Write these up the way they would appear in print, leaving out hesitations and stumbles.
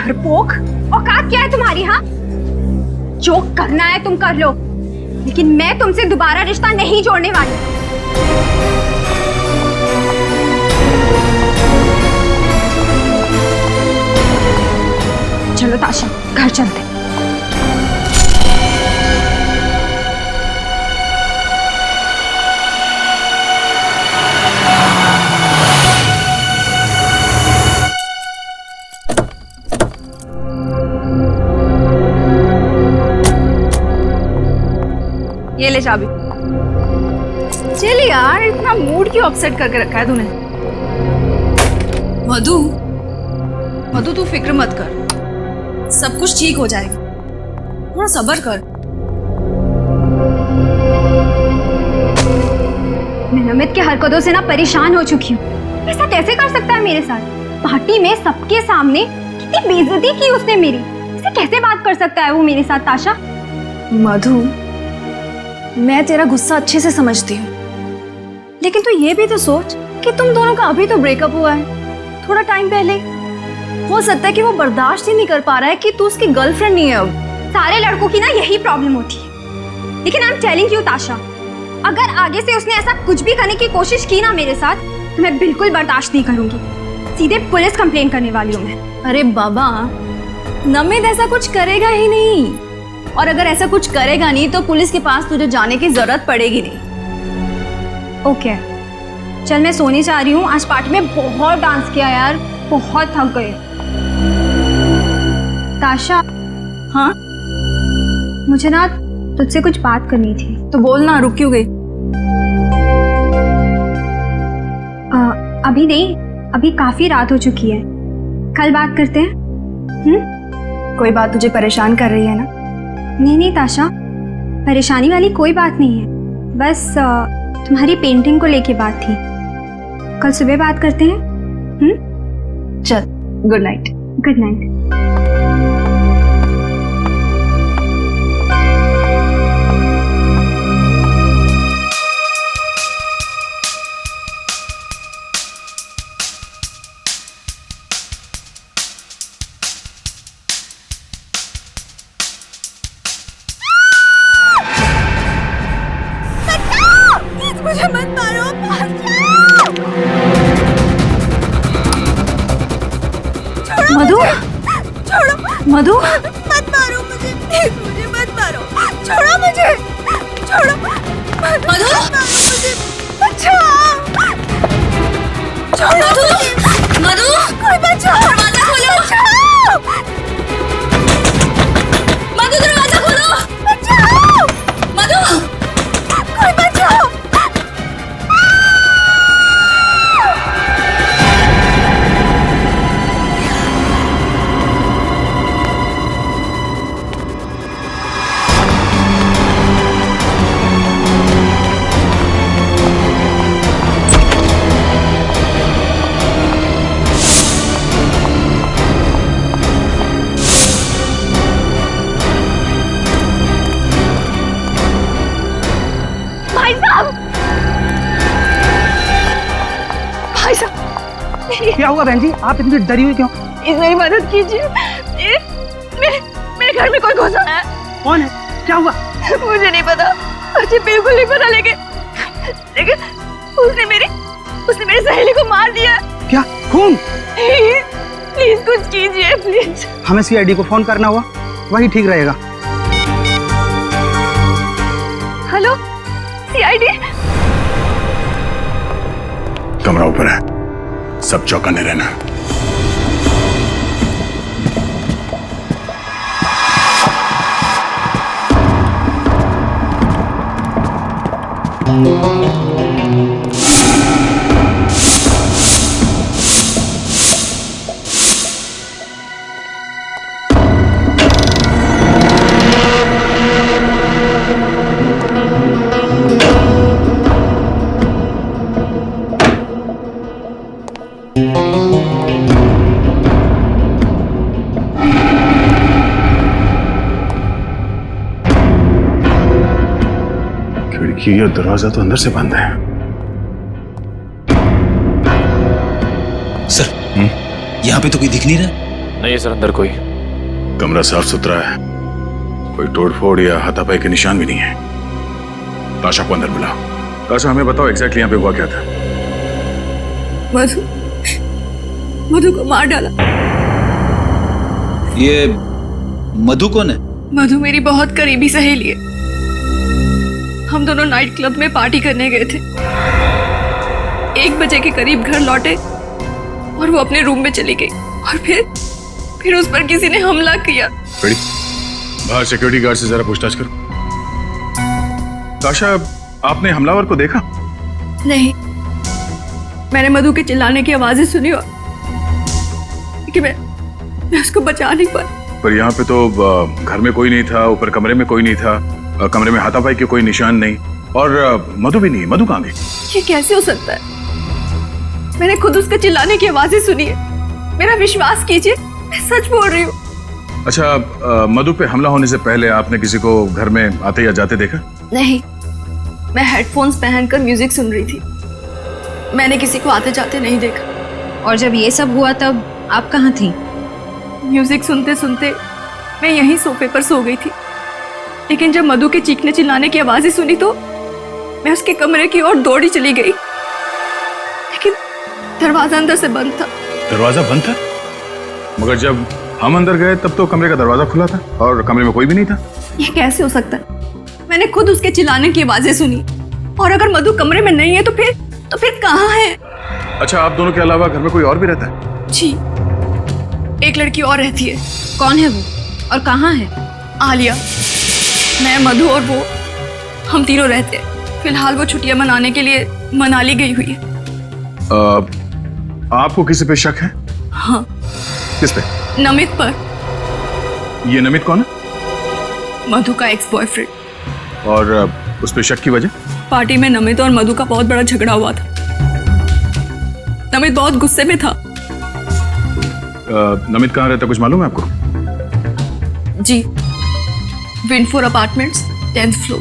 डरपोक, औकात क्या है तुम्हारी? हाँ, जो करना है तुम कर लो, लेकिन मैं तुमसे दोबारा रिश्ता नहीं जोड़ने वाली। चलो ताशा, घर चलते। ये ले चाबी। चल यार, इतना मूड क्यों अपसेट करके रखा है तूने? मधु, मधु तू फिक्र मत कर, सब कुछ ठीक हो जाएगा, थोड़ा सब्र कर। मैं नमित की हरकतों से ना परेशान हो चुकी हूँ। ऐसा कैसे कर सकता है मेरे साथ? पार्टी में सबके सामने कितनी बेइज्जती की उसने मेरी। ऐसे कैसे बात कर सकता है वो मेरे साथ? ताशा, मधु, मैं तेरा गुस्सा अच्छे से समझती हूँ, लेकिन तू ये भी तो सोच कि तुम दोनों का अभी तो ब्रेकअप हुआ है, थोड़ा टाइम पहले। हो सकता है कि वो बर्दाश्त ही नहीं कर पा रहा है कि तू उसकी गर्लफ्रेंड नहीं है अब। सारे लड़कों की ना यही प्रॉब्लम होती है। लेकिन आई एम टेलिंग यू ताशा, अगर आगे से उसने ऐसा कुछ भी करने की कोशिश की ना मेरे साथ, तो मैं बिल्कुल बर्दाश्त नहीं करूंगी। सीधे पुलिस कंप्लेन करने वाली हूँ मैं। अरे बाबा, नमित ऐसा कुछ करेगा ही नहीं, और अगर ऐसा कुछ करेगा नहीं तो पुलिस के पास तुझे जाने की जरूरत पड़ेगी नहीं। ओके, चल मैं सोने जा रही हूँ। आज पार्टी में बहुत डांस किया यार, बहुत थक गए। ताशा, हाँ मुझे ना तुझसे कुछ बात करनी थी। तो बोल ना, रुक क्यों गई? अभी नहीं, अभी काफी रात हो चुकी है, कल बात करते हैं। कोई बात तुझे परेशान कर रही है ना? नहीं नहीं ताशा, परेशानी वाली कोई बात नहीं है, बस तुम्हारी पेंटिंग को लेके बात थी। कल सुबह बात करते हैं। चल, गुड नाइट। Good night. मुझे मत मारो, मधु, छोड़ो, मधु, मत मारो मुझे, प्लीज मुझे मत मारो, छोड़ो मुझे, छोड़ो, मधु, मत मारो मुझे, बचाओ, छोड़ो मुझे, मधु, कोई बचाओ, दरवाजा खोलो, बचाओ, मधु दरवाजा खोलो, बचाओ, मधु, कोई बचाओ। क्या हुआ बहन जी, आप इतनी डरी हुई क्यों? मेरी मदद कीजिए, मेरे घर में कोई घुसा है। कौन है? क्या हुआ? मुझे नहीं पता, मुझे बिल्कुल नहीं पता, लेकिन उसने मेरी सहेली को मार दिया। क्या? खून? प्लीज कुछ कीजिए, प्लीज। हमें सीआईडी को फोन करना हुआ, वही ठीक रहेगा। Hello, CID? कमरा ऊपर है, सब चौकन्ने रहना। खिड़की और दरवाजा तो अंदर से बंद है। सर, यहाँ पे तो कोई दिख नहीं रहा। नहीं है सर, अंदर कोई। कमरा साफ सुथरा है, कोई तोड़फोड़ या हाथापाई के निशान भी नहीं है। ताशा को अंदर बुलाओ। ताशा, हमें बताओ एग्जैक्टली यहाँ पे हुआ क्या था? मधु को मार डाला। ये मधु कौन है? मधु मेरी बहुत करीबी सहेली है। हम दोनों नाइट क्लब में पार्टी करने गए थे। 1 बजे के करीब घर लौटे और वो अपने रूम में चली गई और फिर उस पर किसी ने हमला किया। बेटी, बाहर सिक्योरिटी गार्ड से जरा पूछताछ करो। ताशा, आपने हमलावर को देखा? नहीं, मैंने मधु के चिल्लाने की आवाजें सुनी और कि मैं उसको बचा नहीं पाई। पर यहाँ पे तो घर में कोई नहीं था, ऊपर कमरे में कोई नहीं था, कमरे में हाथापाई के कोई निशान नहीं, और मधु भी नहीं। मधु कहाँ गई? ये कैसे हो सकता है? मैंने खुद उसके चिल्लाने की आवाजें सुनी है। मेरा विश्वास कीजिए, मैं सच बोल रही हूँ। अच्छा, मधु पे हमला होने से पहले आपने किसी को घर में आते या जाते देखा? नहीं, मैं हेडफोन्स पहनकर म्यूजिक सुन रही थी। मैंने किसी को आते जाते नहीं देखा। और जब ये सब हुआ तब आप कहाँ थी? म्यूजिक सुनते सुनते मैं यहीं सोफे पर सो गई थी, लेकिन जब मधु के चीखने चिल्लाने की आवाजें सुनी तो मैं उसके कमरे की ओर दौड़ी चली गई, लेकिन दरवाजा अंदर से बंद था। दरवाजा बंद था? मगर जब हम अंदर गए तब तो कमरे का दरवाजा खुला था और कमरे में कोई भी नहीं था। ये कैसे हो सकता है? मैंने खुद उसके चिल्लाने की आवाजें सुनी, और अगर मधु कमरे में नहीं है तो फिर कहाँ है? अच्छा, आप दोनों के अलावा घर में कोई और भी रहता है? जी, एक लड़की और रहती है। कौन है वो और कहाँ है? आलिया, मैं, मधु और वो, हम तीनों रहते हैं। फिलहाल वो छुट्टियां मनाने के लिए मनाली गई हुई है। आपको किसी पे शक है? हाँ। किस पे? नमित पर। ये नमित कौन है? मधु का एक्स बॉयफ्रेंड। और उस पे शक की वजह? पार्टी में नमित और मधु का बहुत बड़ा झगड़ा हुआ था। नमित बहुत गुस्से में था। नमित कहाँ रहता, कुछ मालूम है आपको? जी, विंडफोर अपार्टमेंट्स, 10th फ्लोर।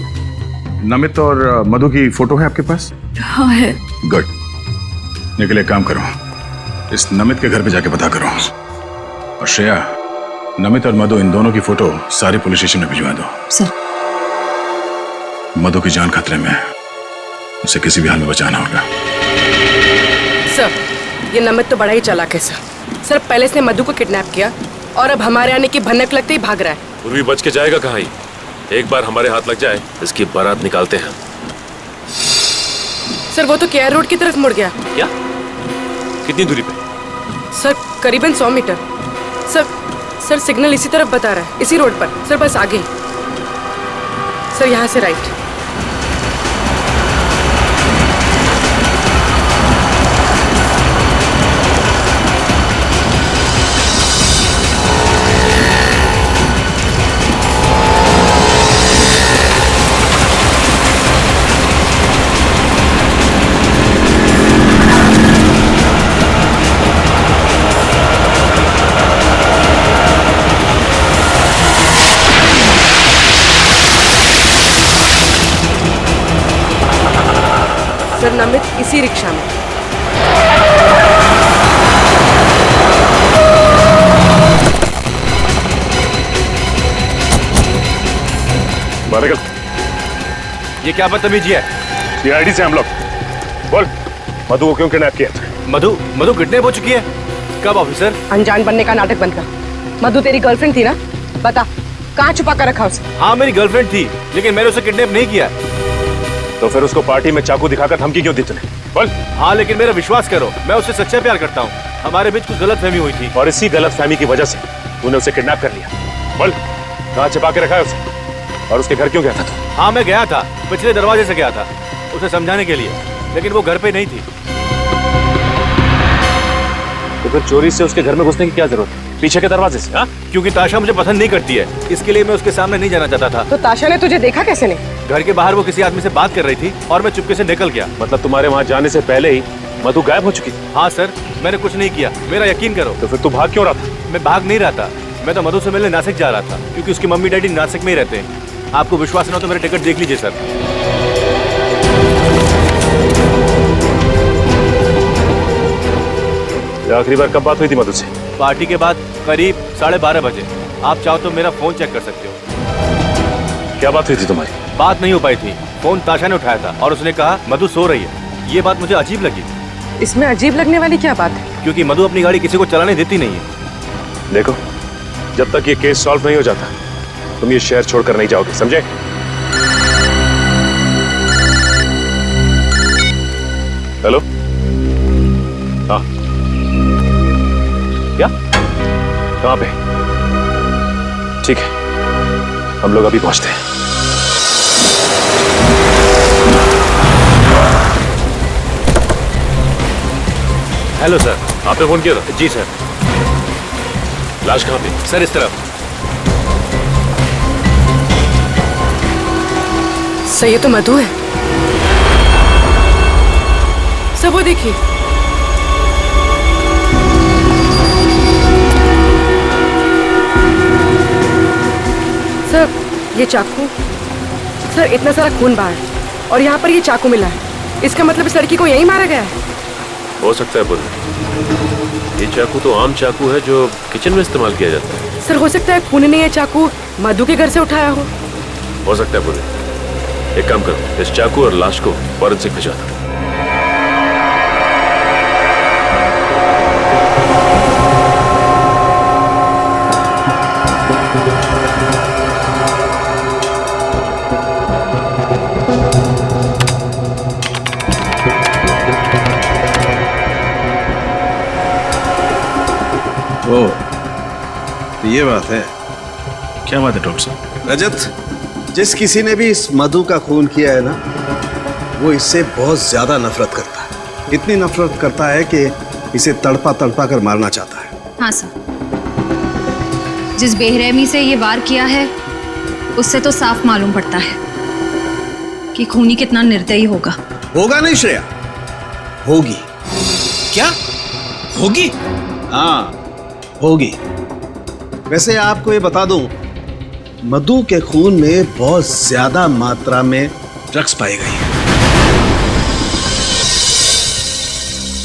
नमित और मधु की फोटो है आपके पास? हाँ है। गुड। निकले, काम करो, इस नमित के घर पे जाके पता करो। और श्रेया, नमित और मधु, इन दोनों की फोटो सारे पुलिस स्टेशन में भिजवा दो। सर। मधु की जान खतरे में है, उसे किसी भी हाल में बचाना होगा। सर, ये नमित तो बड़ा ही चालाक है सर। पहले इसने मधु को किडनैप किया और अब हमारे आने की भनक लगते ही भाग रहा है। पूर्वी बच के जाएगा कहाँ ही? एक बार हमारे हाथ लग जाए, इसकी बारात निकालते हैं। सर, वो तो केआर रोड की तरफ मुड़ गया। क्या? कितनी दूरी पे? सर, करीबन 100 मीटर। सर सिग्नल इसी तरफ बता रहा है, इसी रोड पर। सर, बस आगे। सर, यहाँ से राइट। सर, नमित इसी रिक्शा में। ये क्या बदतमीजी है? सीआईडी से हम लोग। बोल, मधु को क्यों किडनैप किया? मधु किडनैप हो चुकी है। कब ऑफिसर? अनजान बनने का नाटक बंद कर। मधु तेरी गर्लफ्रेंड थी ना? बता, कहाँ छुपा कर रखा उसे? हाँ, मेरी गर्लफ्रेंड थी, लेकिन मैंने उसे किडनैप नहीं किया। तो फिर उसको पार्टी में चाकू दिखाकर धमकी क्यों दी तूने? बोल। हाँ, लेकिन मेरा विश्वास करो, मैं उससे सच्चा प्यार करता हूँ। हमारे बीच कुछ गलतफहमी हुई थी। और इसी गलतफहमी की वजह से तूने उसे किडनैप कर लिया। बोल, कहाँ छिपा के रखा है उसे? और उसके घर क्यों गया था तू? हाँ, मैं गया था, पिछले दरवाजे से गया था उसे समझाने के लिए, लेकिन वो घर पे नहीं थी। तो फिर चोरी से उसके घर में घुसने की क्या जरूरत है? पीछे के दरवाजे से? हाँ, क्योंकि ताशा मुझे पसंद नहीं करती है, इसके लिए मैं उसके सामने नहीं जाना चाहता था। तो ताशा ने तुझे देखा कैसे नहीं? घर के बाहर वो किसी आदमी से बात कर रही थी और मैं चुपके से निकल गया। मतलब तुम्हारे वहाँ जाने से पहले ही मधु गायब हो चुकी थी? हाँ सर, मैंने कुछ नहीं किया, मेरा यकीन करो। तो फिर तू भाग क्यों रहा था? मैं भाग नहीं रहा था, मैं तो मधु से मिलने नासिक जा रहा था, क्योंकि उसकी मम्मी डैडी नासिक में ही रहते हैं। आपको विश्वास न हो तो मेरा टिकट देख लीजिए सर। आखिरी बार कब बात हुई थी मधु से? पार्टी के बाद करीब 12:30 बजे। आप चाहो तो मेरा फोन चेक कर सकते हो। क्या बात हुई थी तुम्हारी? बात नहीं हो पाई थी। फोन ताशा ने उठाया था और उसने कहा मधु सो रही है। ये बात मुझे अजीब लगी, इसमें अजीब लगने वाली क्या बात है? क्योंकि मधु अपनी गाड़ी किसी को चलाने देती नहीं है। देखो, जब तक ये केस सॉल्व नहीं हो जाता तुम ये शहर छोड़कर नहीं जाओगे, समझे? हेलो? हाँ, क्या? कहाँ पे? ठीक है, हम लोग अभी पहुंचते हैं। Hello sir. आपने फोन किया था? जी सर। लाश कहाँ पे? सर इस तरफ। सर ये तो मधु है। सर वो देखिए। सर ये चाकू, सर इतना सारा खून बाहर और यहाँ पर ये चाकू मिला है। इसका मतलब इस लड़की को यहीं मारा गया है। हो सकता है बुल्ले, ये चाकू तो आम चाकू है जो किचन में इस्तेमाल किया जाता है। सर हो सकता है खून ने ये चाकू मधु के घर से उठाया हो सकता है बुल्ले। एक काम करो, इस चाकू और लाश को फॉरेंसिक भिजवा दो। ओ, तो ये बात है। क्या बात है डॉक्टर साहब? रजत, जिस किसी ने भी इस मधु का खून किया है ना, वो इससे बहुत ज्यादा नफरत करता है। इतनी नफरत करता है कि इसे तड़पा तड़पा कर मारना चाहता है। हाँ सर, जिस बेरहमी से ये वार किया है उससे तो साफ मालूम पड़ता है कि खूनी कितना निर्दयी होगा। होगा नहीं श्रेया, होगी। क्या होगी? हाँ होगी। वैसे आपको ये बता दूं, मधु के खून में बहुत ज्यादा मात्रा में ड्रग्स पाई गई है।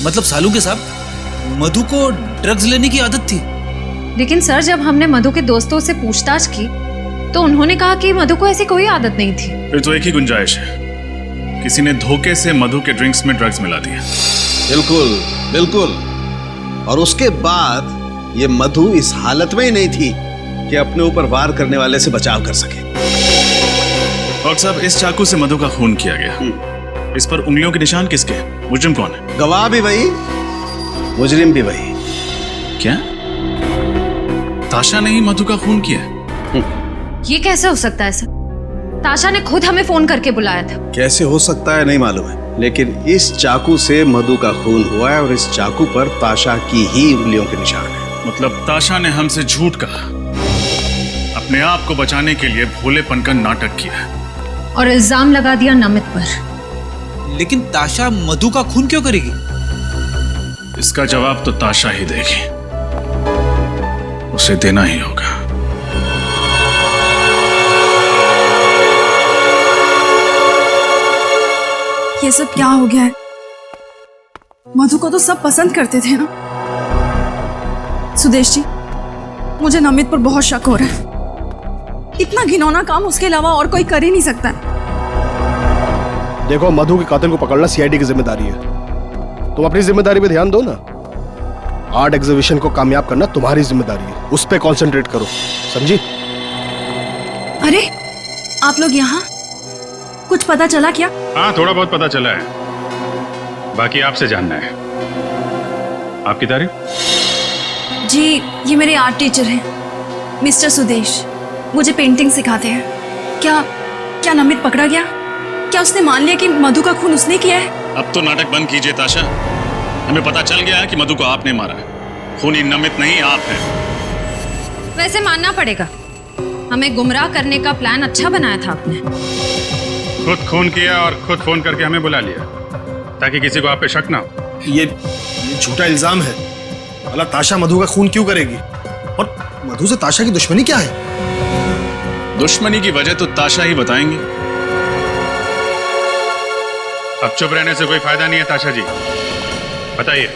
मतलब सालू के साहब मधु को ड्रग्स लेने की आदत थी? लेकिन सर जब हमने मधु के दोस्तों से पूछताछ की तो उन्होंने कहा कि मधु को ऐसी कोई आदत नहीं थी। फिर तो एक ही गुंजाइश है, किसी ने धोखे से मधु के ड्रिंक्स में ड्रग्स मिला दिया। बिल्कुल बिल्कुल। और उसके बाद ये मधु इस हालत में ही नहीं थी कि अपने ऊपर वार करने वाले से बचाव कर सके। डॉक्टर साहब, इस चाकू से मधु का खून किया गया। इस पर उंगलियों के निशान किसके? मुजरिम कौन है? गवाह भी वही, मुजरिम भी वही। क्या ताशा ने ही मधु का खून किया? ये कैसे हो सकता है सर? ताशा ने खुद हमें फोन करके बुलाया था। कैसे हो सकता है नहीं मालूम है, लेकिन इस चाकू से मधु का खून हुआ है और इस चाकू पर ताशा की ही उंगलियों के निशान है। मतलब ताशा ने हमसे झूठ कहा, अपने आप को बचाने के लिए भोलेपन का नाटक किया और इल्जाम लगा दिया नमित पर। लेकिन ताशा मधु का खून क्यों करेगी? इसका जवाब तो ताशा ही देगी, उसे देना ही होगा। ये सब क्या हो गया है? मधु को तो सब पसंद करते थे ना। सुदेश जी, मुझे नमित पर बहुत शक हो रहा है। इतना घिनौना काम उसके अलावा और कोई कर ही नहीं सकता। देखो, मधु के कातिल को पकड़ना सीआईडी की जिम्मेदारी है। तुम अपनी जिम्मेदारी पे ध्यान दो ना। आर्ट एग्जीबिशन को कामयाब करना तुम्हारी जिम्मेदारी है, उस पे कंसंट्रेट करो, समझी? अरे आप लोग यहाँ, कुछ पता चला क्या? हाँ, थोड़ा बहुत पता चला है, बाकी आपसे जानना है। आपकी तारीफ? जी, ये मेरे आर्ट टीचर हैं, मिस्टर सुदेश। मुझे पेंटिंग सिखाते हैं। क्या नमित पकड़ा गया? क्या उसने मान लिया कि मधु का खून उसने किया है? अब तो नाटक बंद कीजिए ताशा। हमें पता चल गया है कि मधु को आपने मारा है। खूनी नमित नहीं, आप हैं। वैसे मानना पड़ेगा, हमें गुमराह करने का प्लान अच्छा बनाया था आपने। खुद खून किया और खुद फोन करके हमें बुला लिया ताकि किसी को आप पे शक ना हो। ये झूठा इल्जाम है। भला ताशा मधु का खून क्यों करेगी? और मधु से ताशा की दुश्मनी क्या है? दुश्मनी की वजह तो ताशा ही बताएंगी। अब चुप रहने से कोई फायदा नहीं है ताशा जी। बताइए,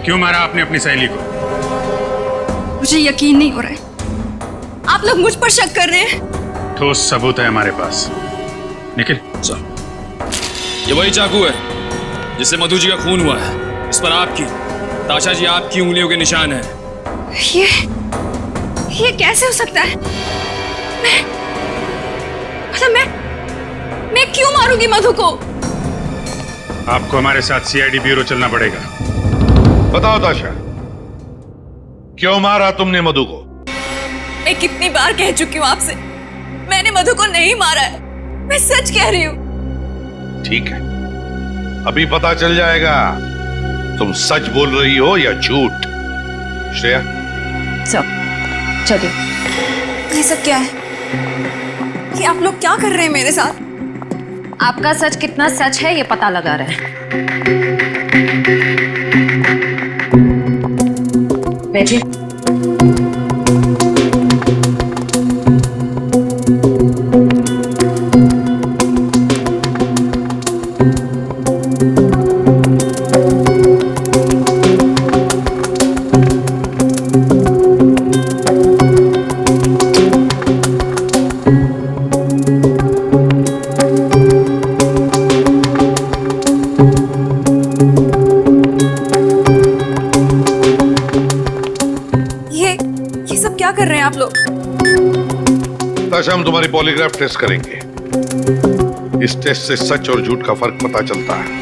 क्यों मारा आपने अपनी सहेली को? मुझे यकीन नहीं हो रहा है, आप लोग मुझ पर शक कर रहे हैं। ठोस सबूत है हमारे पास। निखिल सर, ये वही चाकू है जिससे मधु जी का खून हुआ है। इस पर आपकी, ताशा जी आपकी उंगलियों के निशान है। ये कैसे हो सकता है? मैं क्यों मारूंगी मधु को? आपको हमारे साथ सीआईडी ब्यूरो चलना पड़ेगा। बताओ ताशा, क्यों मारा तुमने मधु को? मैं कितनी बार कह चुकी हूँ आपसे, मैंने मधु को नहीं मारा है। मैं सच कह रही हूँ। ठीक है, अभी पता चल जाएगा तुम सच बोल रही हो या झूठ। श्रेया, चलिए। ये सब क्या है? ये आप लोग क्या कर रहे हैं मेरे साथ? आपका सच कितना सच है ये पता लगा रहे हैं। बैठिए। क्या कर रहे हैं आप लोग? ताशा, हम तुम्हारी पॉलीग्राफ टेस्ट करेंगे। इस टेस्ट से सच और झूठ का फर्क पता चलता है।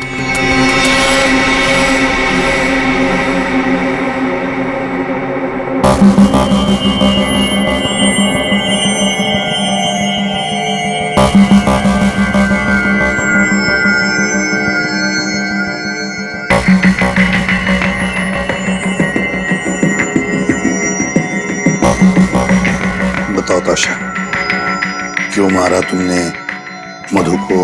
बताओ ताशा, क्यों मारा तुमने मधु को?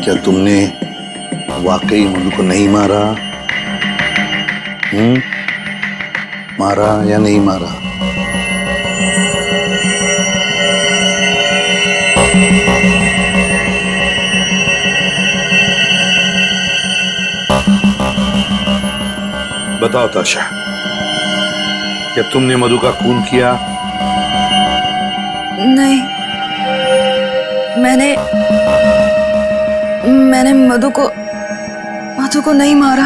क्या तुमने वाकई मधु को नहीं मारा? मारा या नहीं मारा? बताओ ताशा, क्या तुमने मधु का खून किया? नहीं, मैंने मधु को नहीं मारा।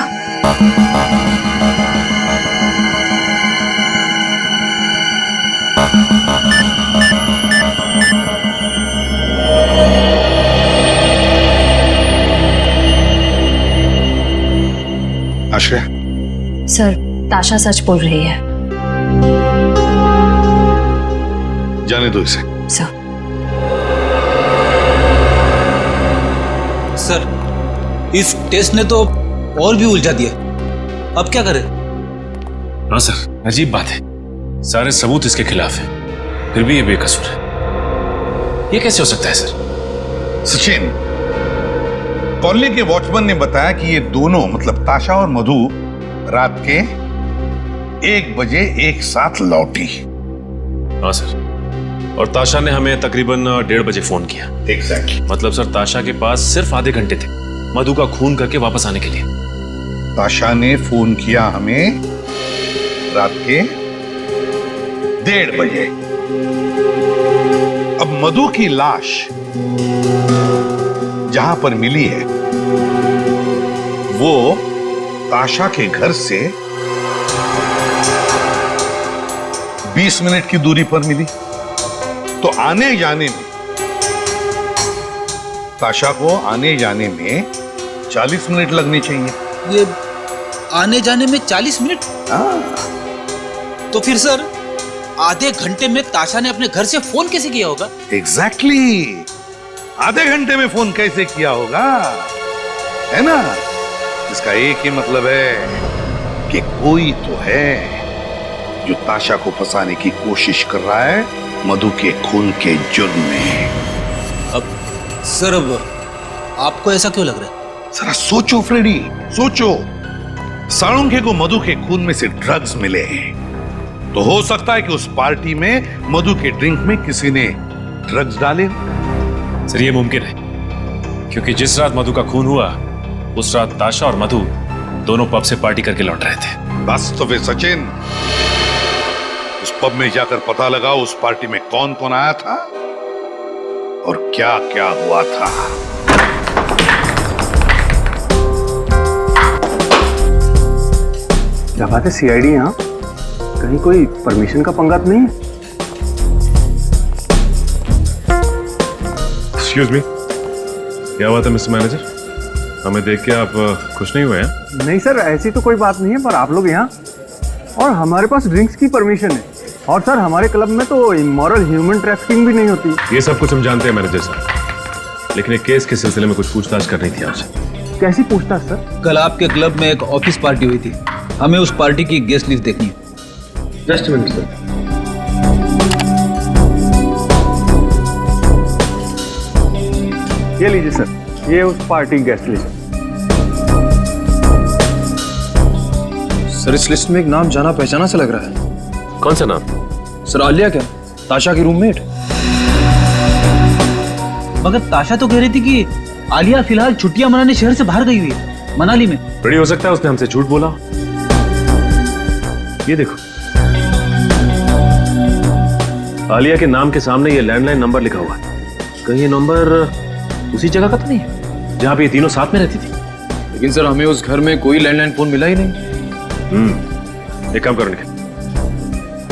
आश्रय, सर, ताशा सच बोल रही है। जाने दो इसे। सर, इस टेस्ट ने तो और भी उलझा दिया। अब क्या करें? हाँ सर, अजीब बात है, सारे सबूत इसके खिलाफ हैं, फिर भी ये बेकसूर है। ये कैसे हो सकता है सर? सचिन, कॉलोनी के वॉचमैन ने बताया कि ये दोनों मतलब ताशा और मधु रात के 1 बजे एक साथ लौटी। हाँ सर, और ताशा ने हमें तकरीबन 1:30 बजे फोन किया। एग्जैक्टली। मतलब सर, ताशा के पास सिर्फ आधे घंटे थे मधु का खून करके वापस आने के लिए। ताशा ने फोन किया हमें रात के 1:30 बजे। अब मधु की लाश जहां पर मिली है वो ताशा के घर से 20 मिनट की दूरी पर मिली, तो आने जाने में ताशा को आने जाने में 40 मिनट लगने चाहिए। ये आने जाने में 40 मिनट? तो फिर सर, आधे घंटे में ताशा ने अपने घर से फोन कैसे किया होगा? एग्जैक्टली, आधे घंटे में फोन कैसे किया होगा, है ना? इसका एक ही मतलब है कि कोई तो है जो ताशा को फंसाने की कोशिश कर रहा है मधु के खून के जुर्म में। अब सर अब आपको ऐसा क्यों लग रहा है? जरा सोचो फ्रेडी, सोचो। साळुंखे को मधु के खून में से ड्रग्स मिले, तो हो सकता है कि उस पार्टी में मधु के ड्रिंक में किसी ने ड्रग्स डाले हो। सर ये मुमकिन है, क्योंकि जिस रात मधु का खून हुआ उस रात ताशा और मधु दोनों पब से पार्टी करके लौट रहे थे। बस तो फिर सचिन, उस पब में जाकर पता लगाओ उस पार्टी में कौन कौन आया था और क्या क्या हुआ था। क्या बात है, सीआईडी यहाँ? कहीं कोई परमिशन का पंगा तो नहीं है? एक्सक्यूज मी, क्या बात है मिस्टर मैनेजर? हमें देख के आप खुश नहीं हुए हैं? नहीं सर, ऐसी तो कोई बात नहीं है, पर आप लोग यहाँ और हमारे पास ड्रिंक्स की परमिशन है। और सर हमारे क्लब में तो इमोरल ह्यूमन ट्रैफिकिंग भी नहीं होती। ये सब कुछ हम जानते हैं मैनेजर साहब, लेकिन एक केस के सिलसिले में कुछ पूछताछ करनी थी आपसे। कैसी पूछताछ सर? कल आपके क्लब में एक ऑफिस पार्टी हुई थी, हमें उस पार्टी की गेस्ट लिस्ट देखनी है। Just minute sir. ये लीजिए सर, ये उस पार्टी गेस्ट लिस्ट। सर इस लिस्ट में एक नाम जाना पहचाना सा लग रहा है। कौन सा नाम? सर आलिया क्या, ताशा की रूममेट? मगर ताशा तो कह रही थी कि आलिया फिलहाल छुट्टियां मनाने शहर से बाहर गई हुई है, मनाली में। बड़ी हो सकता है उसने हमसे झूठ बोला। ये देखो, आलिया के नाम के सामने ये लैंडलाइन नंबर लिखा हुआ है। कहीं ये नंबर उसी जगह का तो नहीं है जहां पे ये तीनों साथ में रहती थी? लेकिन सर हमें उस घर में कोई लैंडलाइन फोन मिला ही नहीं। एक काम करो निखिल,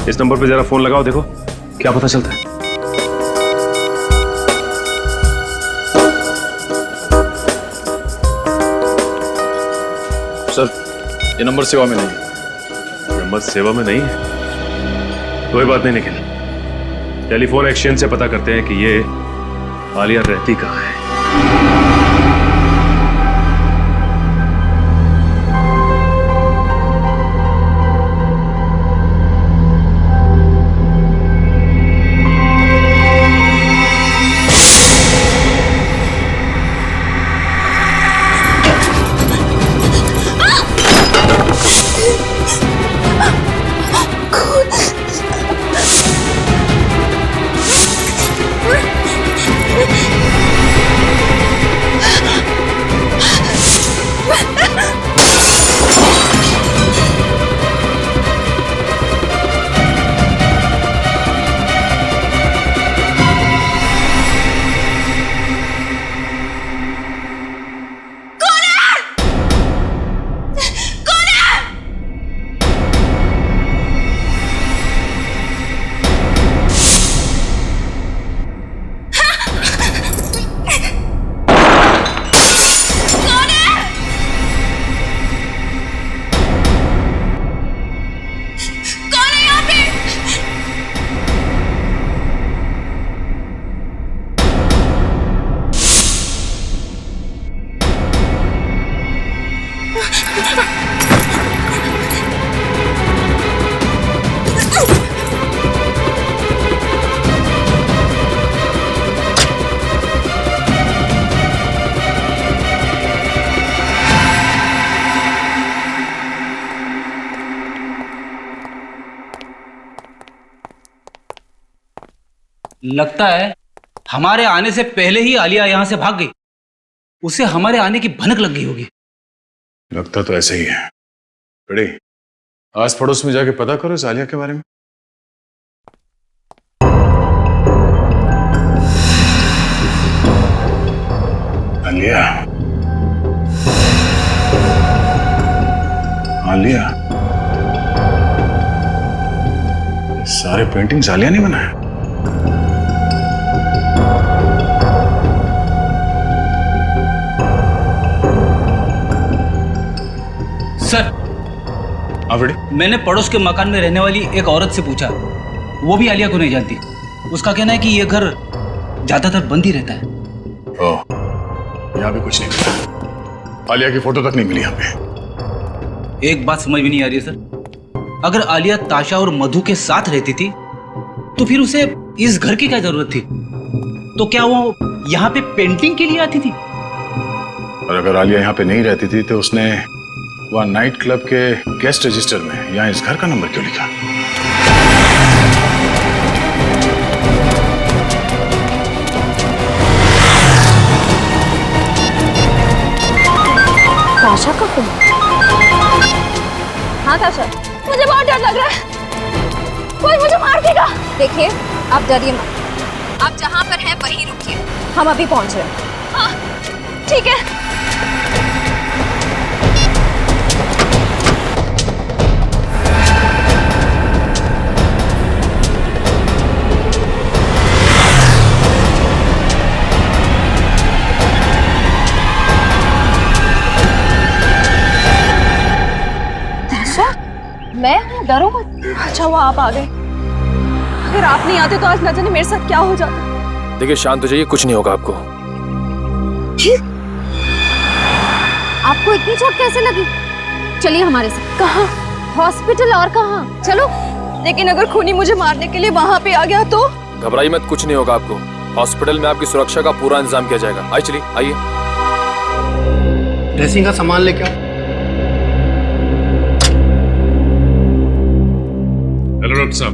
इस नंबर पे जरा फोन लगाओ, देखो क्या पता चलता है। सर ये नंबर सेवा में नहीं है। नंबर सेवा में नहीं है? कोई बात नहीं निखिल, टेलीफोन एक्सचेंज से पता करते हैं कि ये आलिया रहती कहाँ है। लगता है हमारे आने से पहले ही आलिया यहां से भाग गई, उसे हमारे आने की भनक लग गई होगी। लगता तो ऐसा ही है। बड़े आस पड़ोस में जाके पता करो इस आलिया के बारे में। आलिया, आलिया, सारे पेंटिंग्स आलिया ने बनाए? सर मैंने पड़ोस के मकान में रहने वाली एक औरत से पूछा, वो भी आलिया को नहीं जानती। उसका कहना है कि ये घर ज्यादातर बंद ही रहता है। ओह, यहाँ भी कुछ नहीं मिला। आलिया की फोटो तक नहीं मिली यहाँ पे। एक बात समझ में नहीं आ रही है सर, अगर आलिया ताशा और मधु के साथ रहती थी तो फिर उसे इस घर की क्या जरूरत थी? तो क्या वो यहाँ पे पेंटिंग के लिए आती थी? और अगर आलिया यहाँ पे नहीं रहती थी तो उसने वहाँ नाइट क्लब के गेस्ट रजिस्टर में यहाँ इस घर का नंबर क्यों लिखा? ताशा का फोन? हाँ ताशा, मुझे बहुत डर लग रहा है, कोई मुझे मार देगा। देखिए आप डरिए मत, आप जहाँ पर हैं वहीं रुकिए, हम अभी पहुँच रहे हैं। हाँ ठीक है। मैं हूँ, डरो मत। अच्छा हुआ आप आ गए, अगर आप नहीं आते तो आज न जाने मेरे साथ क्या हो जाता। देखिए शांत हो जाइए, कुछ नहीं होगा आपको। आपको इतनी चोट कैसे लगी? चलिए हमारे साथ। कहाँ? हॉस्पिटल। और कहाँ? चलो। लेकिन अगर खूनी मुझे मारने के लिए वहाँ पे आ गया तो? घबराइए मत, कुछ नहीं होगा आपको। हॉस्पिटल में आपकी सुरक्षा का पूरा इंतजाम किया जाएगा। आइए चलिए, आइए। ड्रेसिंग का सामान लेके आओ। हेलो डॉक्टर साहब,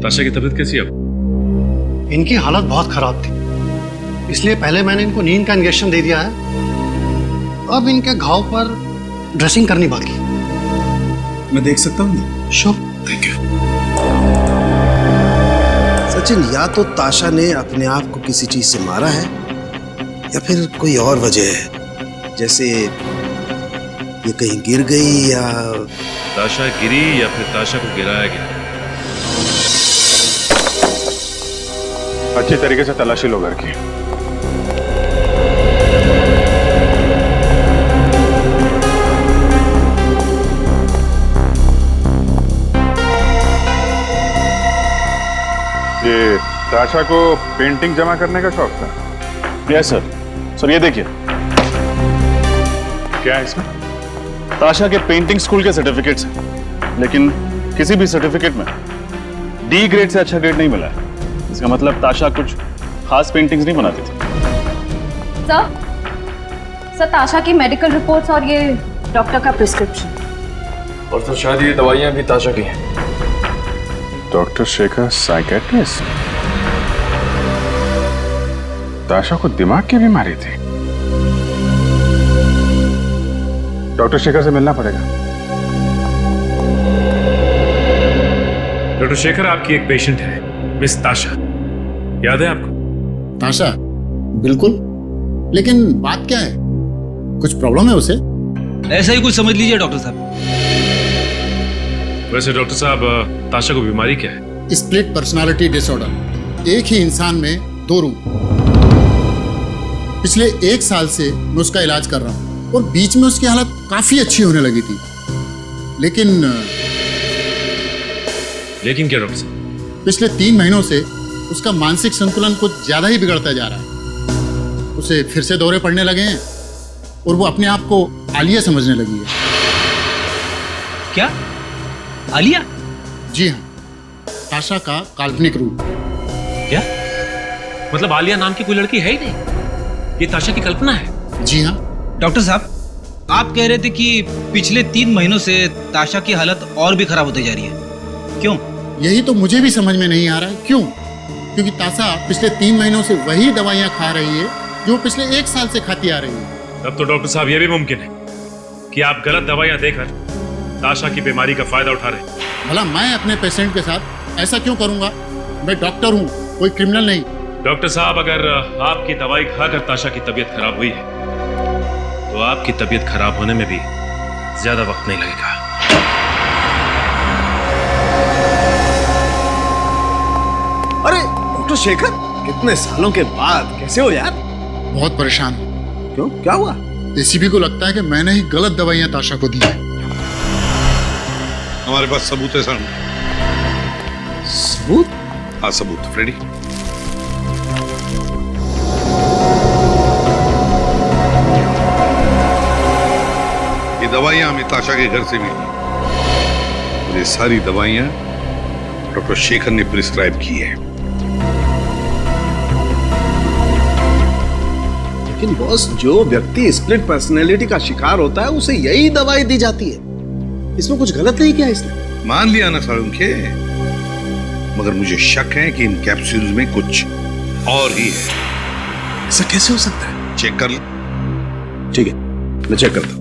ताशा की तबीयत कैसी है अब? इनकी हालत बहुत खराब थी, इसलिए पहले मैंने इनको नींद का इंजेक्शन दे दिया है। अब इनके घाव पर ड्रेसिंग करनी बाकी। मैं देख सकता हूँ? श्योर। Thank you. सचिन, या तो ताशा ने अपने आप को किसी चीज से मारा है या फिर कोई और वजह है, जैसे ये कहीं गिर गई या ताशा गिरी या फिर ताशा को गिराया गया। अच्छी तरीके से तलाशी लो घर की। ये ताशा को पेंटिंग जमा करने का शौक था? Yes sir. सर ये देखिए, क्या है इसमें? ताशा के पेंटिंग स्कूल के सर्टिफिकेट्स हैं, लेकिन किसी भी सर्टिफिकेट में डी ग्रेड से अच्छा ग्रेड नहीं मिला है। इसका मतलब ताशा कुछ खास पेंटिंग्स नहीं बनाती थी। सर ताशा की मेडिकल रिपोर्ट्स और ये डॉक्टर का प्रिस्क्रिप्शन। और सर शायद ये दवाइयाँ भी ताशा की हैं। Doctor Shekhar psychiatrist? ताशा को दिमाग की बीमारी थी। डॉक्टर शेखर से मिलना पड़ेगा। डॉक्टर शेखर, आपकी एक पेशेंट है, मिस ताशा, याद है आपको? ताशा? बिल्कुल, लेकिन बात क्या है? कुछ प्रॉब्लम है उसे? ऐसा ही कुछ समझ लीजिए डॉक्टर साहब। वैसे डॉक्टर साहब, ताशा को बीमारी क्या है? Split personality disorder. एक ही इंसान में दो रूप। पिछले 1 साल से मैं उसका इलाज कर रहा हूँ और बीच में उसकी हालत काफी अच्छी होने लगी थी, लेकिन क्या डॉक्टर साहब? पिछले 3 महीनों से उसका मानसिक संतुलन कुछ ज्यादा ही बिगड़ता जा रहा है। उसे फिर से दौरे पड़ने लगे हैं और वो अपने आप को आलिया समझने लगी है। क्या? आलिया? जी हाँ, ताशा का काल्पनिक रूप। क्या मतलब आलिया नाम की कोई लड़की है ही नहीं? ये ताशा की कल्पना है? जी हाँ। डॉक्टर साहब, आप कह रहे थे कि पिछले 3 महीनों से ताशा की हालत और भी खराब होती जा रही है, क्यों? यही तो मुझे भी समझ में नहीं आ रहा है, क्यों? क्योंकि ताशा पिछले 3 महीनों से वही दवाइयाँ खा रही है जो पिछले 1 साल से खाती आ रही है। तब तो डॉक्टर साहब ये भी मुमकिन है कि आप गलत दवाइयाँ देकर ताशा की बीमारी का फायदा उठा रहे हैं। भला मैं अपने पेशेंट के साथ ऐसा क्यों करूंगा? मैं डॉक्टर हूँ, कोई क्रिमिनल नहीं। डॉक्टर साहब, अगर आपकी दवाई खाकर ताशा की तबीयत खराब हुई है तो आपकी तबीयत खराब होने में भी ज्यादा वक्त नहीं लगेगा। अरे डॉक्टर शेखर, कितने सालों के बाद कैसे हो यार? बहुत परेशान हूँ। क्यों, क्या हुआ? एसीपी को लगता है कि मैंने ही गलत दवाइयाँ ताशा को दी है। हमारे पास सबूत है सर। सबूत? हाँ सबूत, फ्रेडी। ये दवाइयां हमें ताशा के घर से मिली और ये सारी दवाइयां डॉक्टर शेखर ने प्रिस्क्राइब की है। लेकिन बॉस, जो व्यक्ति स्प्लिट पर्सनैलिटी का शिकार होता है उसे यही दवाई दी जाती है। इसमें कुछ गलत नहीं किया इसने। मान लिया ना सालुंखे, मगर मुझे शक है कि इन कैप्सूल्स में कुछ और ही है। ऐसा कैसे हो सकता है? चेक कर लो। ठीक है, मैं चेक करता हूं।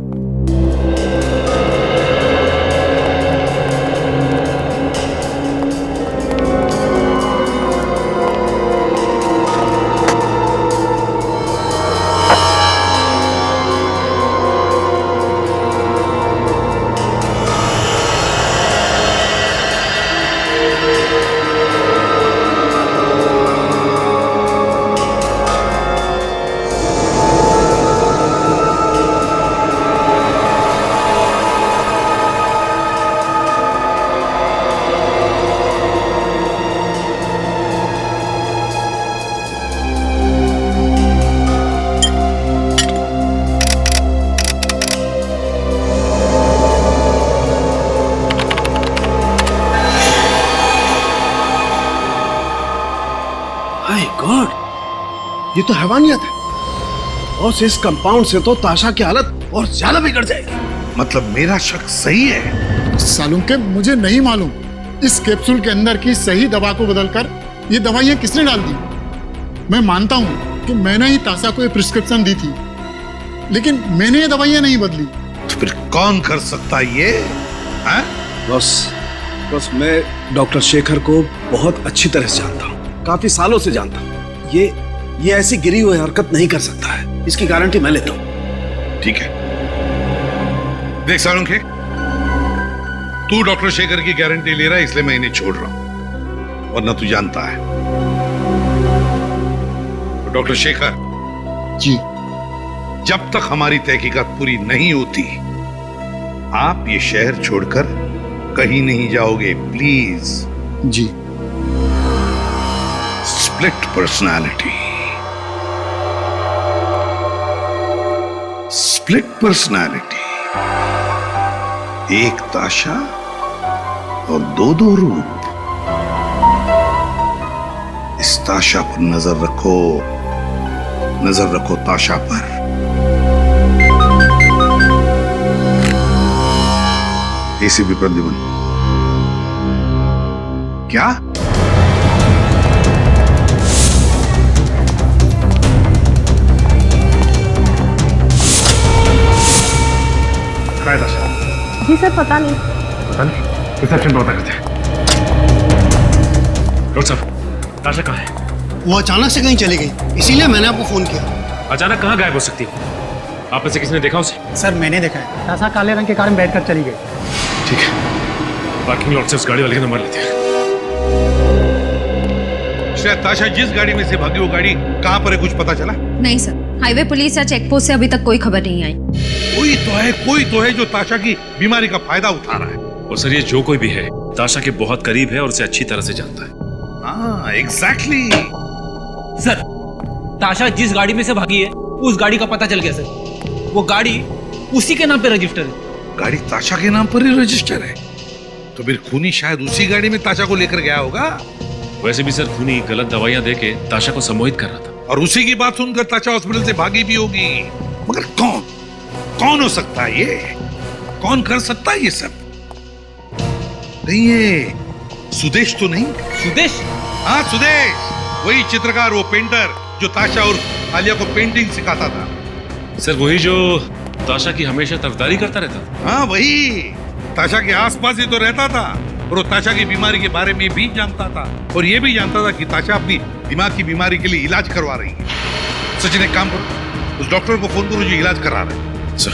माय गॉड, ये तो हैवानियत है। और इस कंपाउंड से तो ताशा की हालत और ज्यादा बिगड़ जाएगी। मतलब मेरा शक सही है? सालुंखे, मुझे नहीं मालूम इस कैप्सूल के अंदर की सही दवा को बदलकर ये दवाइयां किसने डाल दी। मैं मानता हूं कि मैंने ही ताशा को ये प्रिस्क्रिप्शन दी थी, लेकिन मैंने ये दवाइयां नहीं बदली। तो फिर कौन कर सकता है ये? बस मैं डॉक्टर शेखर को बहुत अच्छी तरह से जानता हूँ, काफी सालों से जानता हूँ। ये ऐसी गिरी हुई हरकत नहीं कर सकता है, इसकी गारंटी मैं लेता हूँ। ठीक है, देख सालुंखे, तू डॉक्टर शेखर की गारंटी ले रहा है, इसलिए मैं इन्हें छोड़ रहा हूं, वरना तू जानता है तो डॉक्टर शेखर जी, जब तक हमारी तहकीकात पूरी नहीं होती आप ये शहर छोड़कर कहीं नहीं जाओगे, प्लीज। जी। स्प्लिट पर्सनालिटी, स्प्लिट पर्सनालिटी, एक ताशा और दो रूप। इस ताशा पर नजर रखो ताशा पर। एसीपी प्रद्युमन, क्या जी सर, पता नहीं। रिसेप्शन पर पता करते हैं। डॉक्टर साहब, ताशा कहाँ है? वो अचानक से कहीं चली गई, इसीलिए मैंने आपको फोन किया। अचानक कहाँ गायब हो सकती है? आप में से किसी ने देखा उसे? सर, मैंने देखा है। ताशा काले रंग के कार में बैठकर चली गई। ठीक है, पार्किंग लॉट से उस गाड़ी वाले का नंबर लेते हैं। शायद ताशा जिस गाड़ी में से भागी वो गाड़ी कहाँ पर है, कुछ पता चला? नहीं सर, हाईवे पुलिस या चेक पोस्ट से अभी तक कोई खबर नहीं आई। कोई तो है जो ताशा की बीमारी का फायदा उठा रहा है। और सर, ये जो कोई भी है ताशा के बहुत करीब है और उसे अच्छी तरह से जानता है। हाँ, एग्जैक्टली। सर, ताशा जिस गाड़ी में से भागी है उस गाड़ी का पता चल गया सर। वो गाड़ी उसी के नाम पे रजिस्टर है। गाड़ी ताशा के नाम पर ही रजिस्टर है, तो फिर खूनी शायद उसी गाड़ी में ताशा को लेकर गया होगा। वैसे भी सर, खूनी गलत दवाइयां देके ताशा को सम्मोहित कर रहा था, और उसी की बात सुनकर ताशा हॉस्पिटल से भागी भी होगी। मगर कौन हो सकता है ये? कौन कर सकता है ये सब? नहीं, ये सुदेश तो नहीं? सुदेश? हाँ, सुदेश, वही चित्रकार, वो पेंटर जो ताशा और आलिया को पेंटिंग सिखाता था। सर, वही जो ताशा की हमेशा तरफदारी करता रहता था। हाँ, वही ताशा के आसपास ही तो रहता था, और वो ताशा की बीमारी के बारे में भी जानता था, और ये भी जानता था कि ताशा अपनी दिमाग की बीमारी के लिए इलाज करवा रही है। सचिन, एक काम करो, उस डॉक्टर को फोन करो जो इलाज करा रहे हैं। Sir,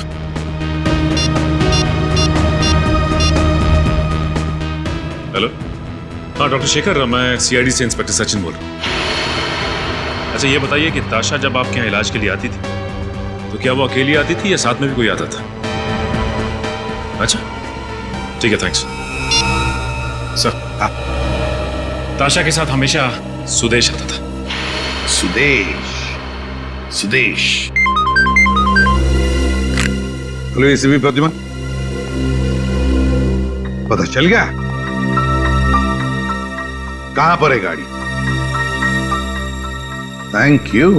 hello. हाँ डॉक्टर शेखर, मैं सीआईडी से इंस्पेक्टर सचिन बोल रहा हूँ। अच्छा, ये बताइए कि ताशा जब आपके यहाँ इलाज के लिए आती थी तो क्या वो अकेली आती थी या साथ में भी कोई आता था? अच्छा, ठीक है, थैंक्स सर। हाँ, ताशा के साथ हमेशा सुदेश आता था। सुदेश। हेलो एसीपी प्रद्युमन, पता चल गया कहां पर है गाड़ी? Thank you.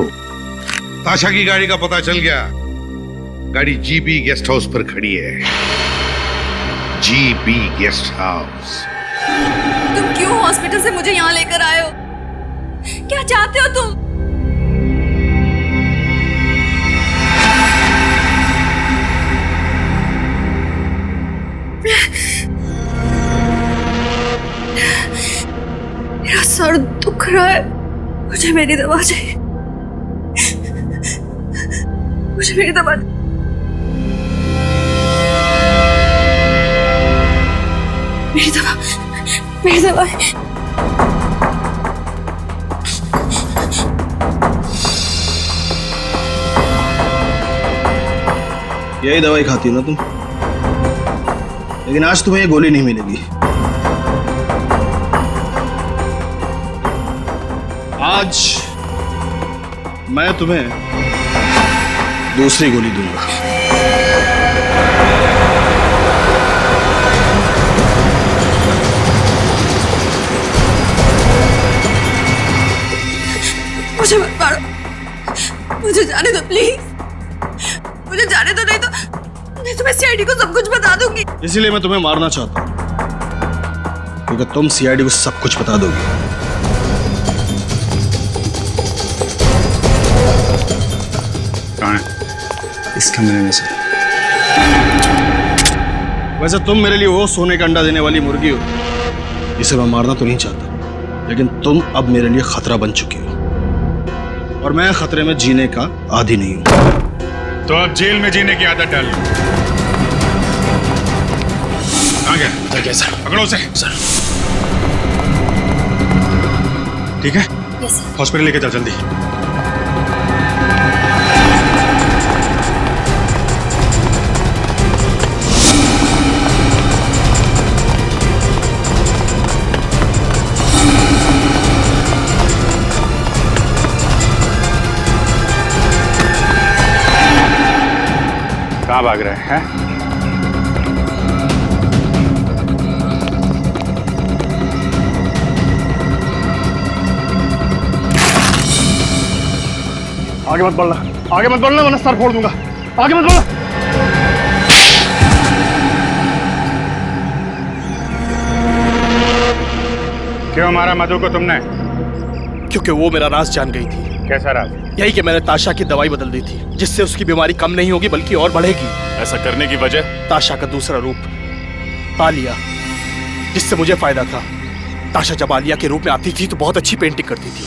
ताशा की गाड़ी का पता चल गया। गाड़ी जीबी गेस्ट हाउस पर खड़ी है। GB guest house. तुम क्यों हॉस्पिटल से मुझे यहाँ लेकर आए हो? क्या चाहते हो तुम? मेरा सर दुख रहा है, मुझे मेरी दवा चाहिए। मुझे मेरी दवा। मेरी दवा, मेरी दवा। यही दवाई खाती हो ना तुम? लेकिन आज तुम्हें ये गोली नहीं मिलेगी। आज मैं तुम्हें दूसरी गोली दूंगा। मुझे मत मारो, मुझे जाने दो प्लीज। मुझे जाने दो, नहीं तो मैं तुम्हें सीआईडी को सब कुछ बता दूंगी। इसीलिए मैं तुम्हें मारना चाहता हूं, क्योंकि तुम सीआईडी को सब कुछ बता दोगी। कहाँ है? इस कमरे में से। वैसे तुम मेरे लिए वो सोने का अंडा देने वाली मुर्गी हो जिसे मैं मारना तो नहीं चाहता, लेकिन तुम अब मेरे लिए खतरा बन चुकी हो और मैं खतरे में जीने का आदी नहीं हूं। तो अब जेल में जीने की आदत डाल लो। कहाँ गया? सर पकड़ो उसे। सर ठीक है, हॉस्पिटल लेके चल जल्दी। कहाँ भाग रहे हैं? आगे मत बढ़ना, आगे मत बढ़ना, वरना सर फोड़ दूंगा। आगे मत बढ़ना। क्यों मारा मधु को तुमने? क्योंकि वो मेरा राज जान गई थी। कैसा राज? यही कि मैंने ताशा की दवाई बदल दी थी, जिससे उसकी बीमारी कम नहीं होगी बल्कि और बढ़ेगी। ऐसा करने की वजह? ताशा का दूसरा रूप आलिया, जिससे मुझे फायदा था। ताशा जब आलिया के रूप में आती थी तो बहुत अच्छी पेंटिंग करती थी।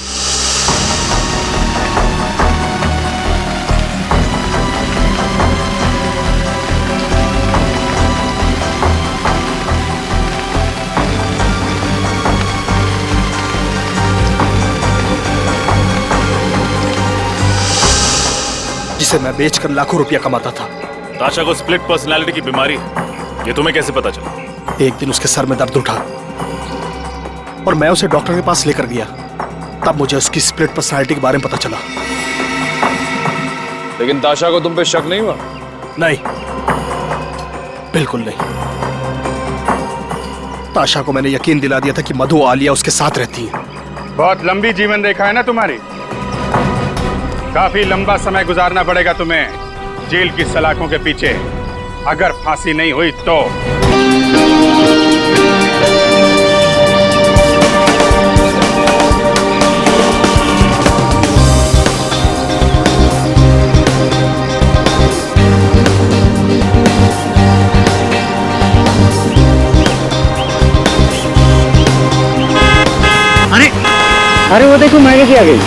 जिसे मैं बेचकर लाखों रुपया कमाता था। ताशा को स्प्लिट पर्सनालिटी की बीमारी है, ये तुम्हें कैसे पता चला? एक दिन उसके सर में दर्द उठा और मैं उसे डॉक्टर के पास लेकर गया। तब मुझे उसकी स्प्लिट पर्सनालिटी के बारे में पता चला। लेकिन ताशा को तुम पे शक नहीं हुआ? नहीं, बिल्कुल नहीं। ताशा को मैंने यकीन दिला दिया था कि मधु आलिया उसके साथ रहती है। बहुत लंबी जीवन रेखा है ना तुम्हारी। काफी लंबा समय गुजारना पड़ेगा तुम्हें जेल की सलाखों के पीछे, अगर फांसी नहीं हुई तो। अरे वो देखो मैं कैसे आ गई।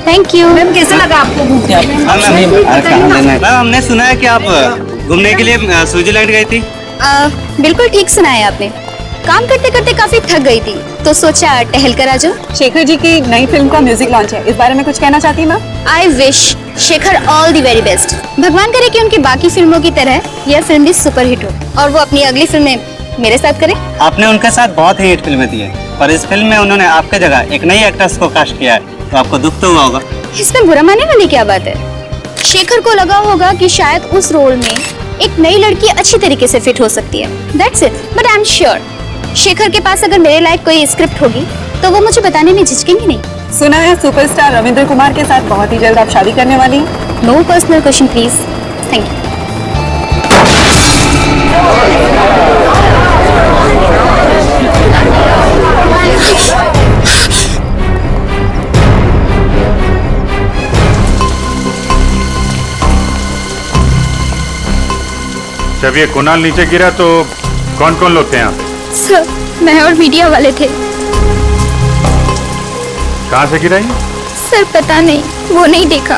Thank you. मैम कैसा लगा आपको घूमने? मैम हमने सुना है कि आप घूमने के लिए स्विट्जरलैंड गई थी। बिल्कुल ठीक सुना है आपने। काम करते करते काफी थक गई थी तो सोचा टहल कर आ जाओ। शेखर जी की नई फिल्म का म्यूजिक लॉन्च है, इस बारे में कुछ कहना चाहती हैं ma'am? I wish Shekhar all the very best. भगवान करे कि उनकी बाकी फिल्मों की तरह यह फिल्म भी सुपरहिट हो और वो अपनी अगली फिल्म में मेरे साथ करे। आपने उनके साथ बहुत ही हिट फिल्में दी है, पर इस फिल्म में उन्होंने आपके जगह एक नई एक्ट्रेस को कास्ट किया है, तो आपको दुख तो हुआ होगा। इसमें बुरा मानने वाली क्या बात है? शेखर को लगा होगा कि शायद उस रोल में एक नई लड़की अच्छी तरीके से फिट हो सकती है। That's it. But I am sure Shekhar के पास अगर मेरे लायक कोई स्क्रिप्ट होगी तो वो मुझे बताने में झिझकेंगे नहीं। सुना है सुपरस्टार रविंद्र कुमार के साथ बहुत ही जल्द आप शादी करने वाली हैं। No personal question please. Thank you. जब ये कुणाल नीचे गिरा तो कौन कौन लोग थे यहाँ पे? सर मैं और मीडिया वाले थे। कहाँ से गिरा ये? सर पता नहीं, वो नहीं देखा।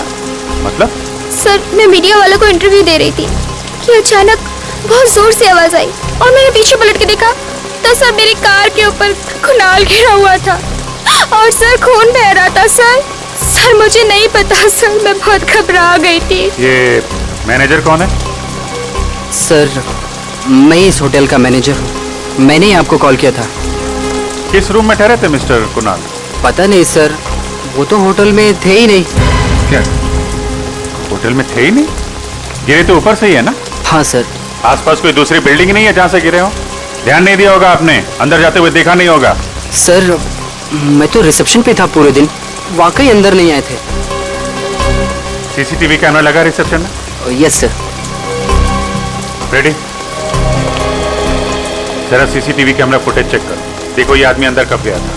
मतलब? सर मैं मीडिया वालों को इंटरव्यू दे रही थी कि अचानक बहुत जोर से आवाज आई और मैंने पीछे पलट के देखा तो सर मेरी कार के ऊपर कुणाल गिरा हुआ था और सर खून बह रहा था। सर मुझे नहीं पता सर, मैं बहुत घबरा गई थी। ये मैनेजर कौन है? सर मैं इस होटल का मैनेजर हूँ। मैंने ही आपको कॉल किया था। किस रूम में ठहरे थे मिस्टर कुणाल? पता नहीं सर, वो तो होटल में थे ही नहीं। क्या होटल में थे ही नहीं? गिरे तो ऊपर से ही है ना? हाँ सर। आसपास कोई दूसरी बिल्डिंग नहीं है जहाँ से गिरे हो? ध्यान नहीं दिया होगा आपने, अंदर जाते हुए देखा नहीं होगा। सर मैं तो रिसेप्शन पे था पूरे दिन, वाकई अंदर नहीं आए थे। सीसीटीवी कैमरा लगा रिसेप्शन में? Yes sir. रेडी? जरा सीसीटीवी कैमरा फुटेज चेक करो, देखो ये आदमी अंदर कब गया था।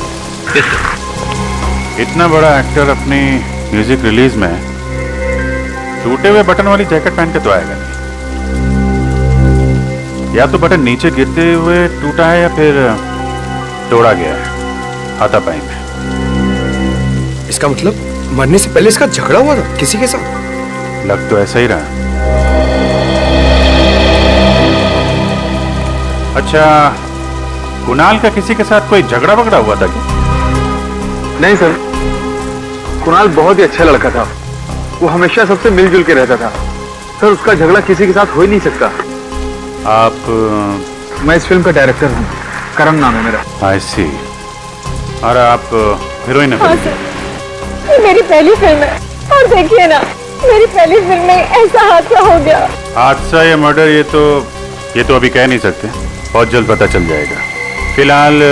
इतना बड़ा एक्टर अपनी म्यूजिक रिलीज में टूटे हुए बटन वाली जैकेट पहन के तो आएगा नहीं। या तो बटन नीचे गिरते हुए टूटा है या फिर तोड़ा गया है हाथापाई में। इसका मतलब मरने से पहले इसका झगड़ा हुआ था किसी के साथ? लग तो ऐसा ही रहा। अच्छा, कुणाल का किसी के साथ कोई झगड़ा वगड़ा हुआ था क्या? नहीं सर, कुणाल बहुत ही अच्छा लड़का था। वो हमेशा सबसे मिलजुल के रहता था। सर उसका झगड़ा किसी के साथ हो ही नहीं सकता। आप? मैं इस फिल्म का डायरेक्टर हूँ, करण नाम है मेरा। आई सी। और आप हीरोइन है? हाँ सर, ये मेरी पहली फिल्म है और देखिए ना, मेरी पहली फिल्म में ऐसा हादसा हो गया। हादसा या मर्डर ये तो अभी कह नहीं सकते, बहुत जल्द पता चल जाएगा। फिलहाल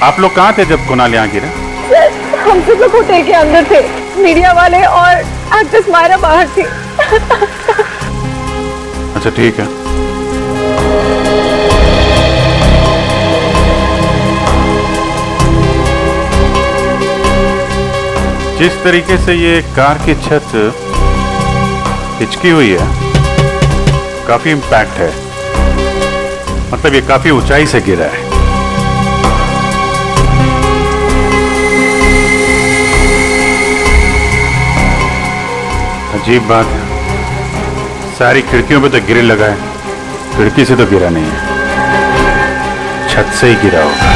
आप लोग कहाँ थे जब कुणाल यहाँ गिरा? सर हम सब लोग होटल के अंदर थे, मीडिया वाले और एक्ट्रेस मायरा बाहर थी। अच्छा ठीक है। जिस तरीके से ये कार की छत हिचकी हुई है, काफी इम्पैक्ट है, मतलब ये काफी ऊंचाई से गिरा है। अजीब बात है, सारी खिड़कियों पे तो ग्रिल लगा है, खिड़की से तो गिरा नहीं है, छत से ही गिरा होगा।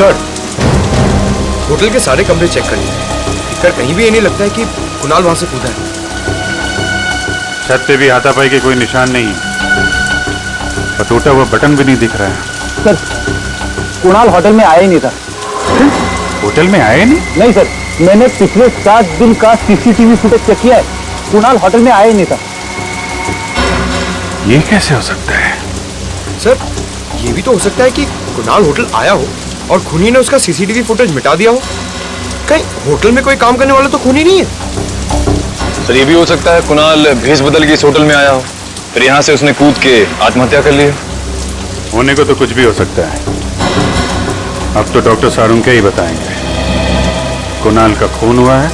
सर होटल के सारे कमरे चेक कर लिए, दिक्कत कहीं भी ये नहीं लगता है कि कुणाल वहां से कूदा है। छत पे भी हाथापाई के कोई निशान नहीं है और टूटा हुआ बटन भी नहीं दिख रहा है। सर कुणाल होटल में आया ही नहीं था। होटल में आया नहीं? नहीं सर, मैंने पिछले 7 दिन का सीसीटीवी फुटेज चेक किया है, कुणाल होटल में आया ही नहीं था। ये कैसे हो सकता है? सर ये भी तो हो सकता है कि कुणाल होटल आया हो और खूनी ने उसका सीसीटीवी फुटेज मिटा दिया हो। कहीं होटल में कोई काम करने वाला तो खूनी नहीं है। सर ये भी हो सकता है कुणाल भेष बदल के इस होटल में आया हो, फिर यहाँ से उसने कूद के आत्महत्या कर ली। होने को तो कुछ भी हो सकता है। अब तो डॉक्टर सारुण के ही बताएंगे कुणाल का खून हुआ है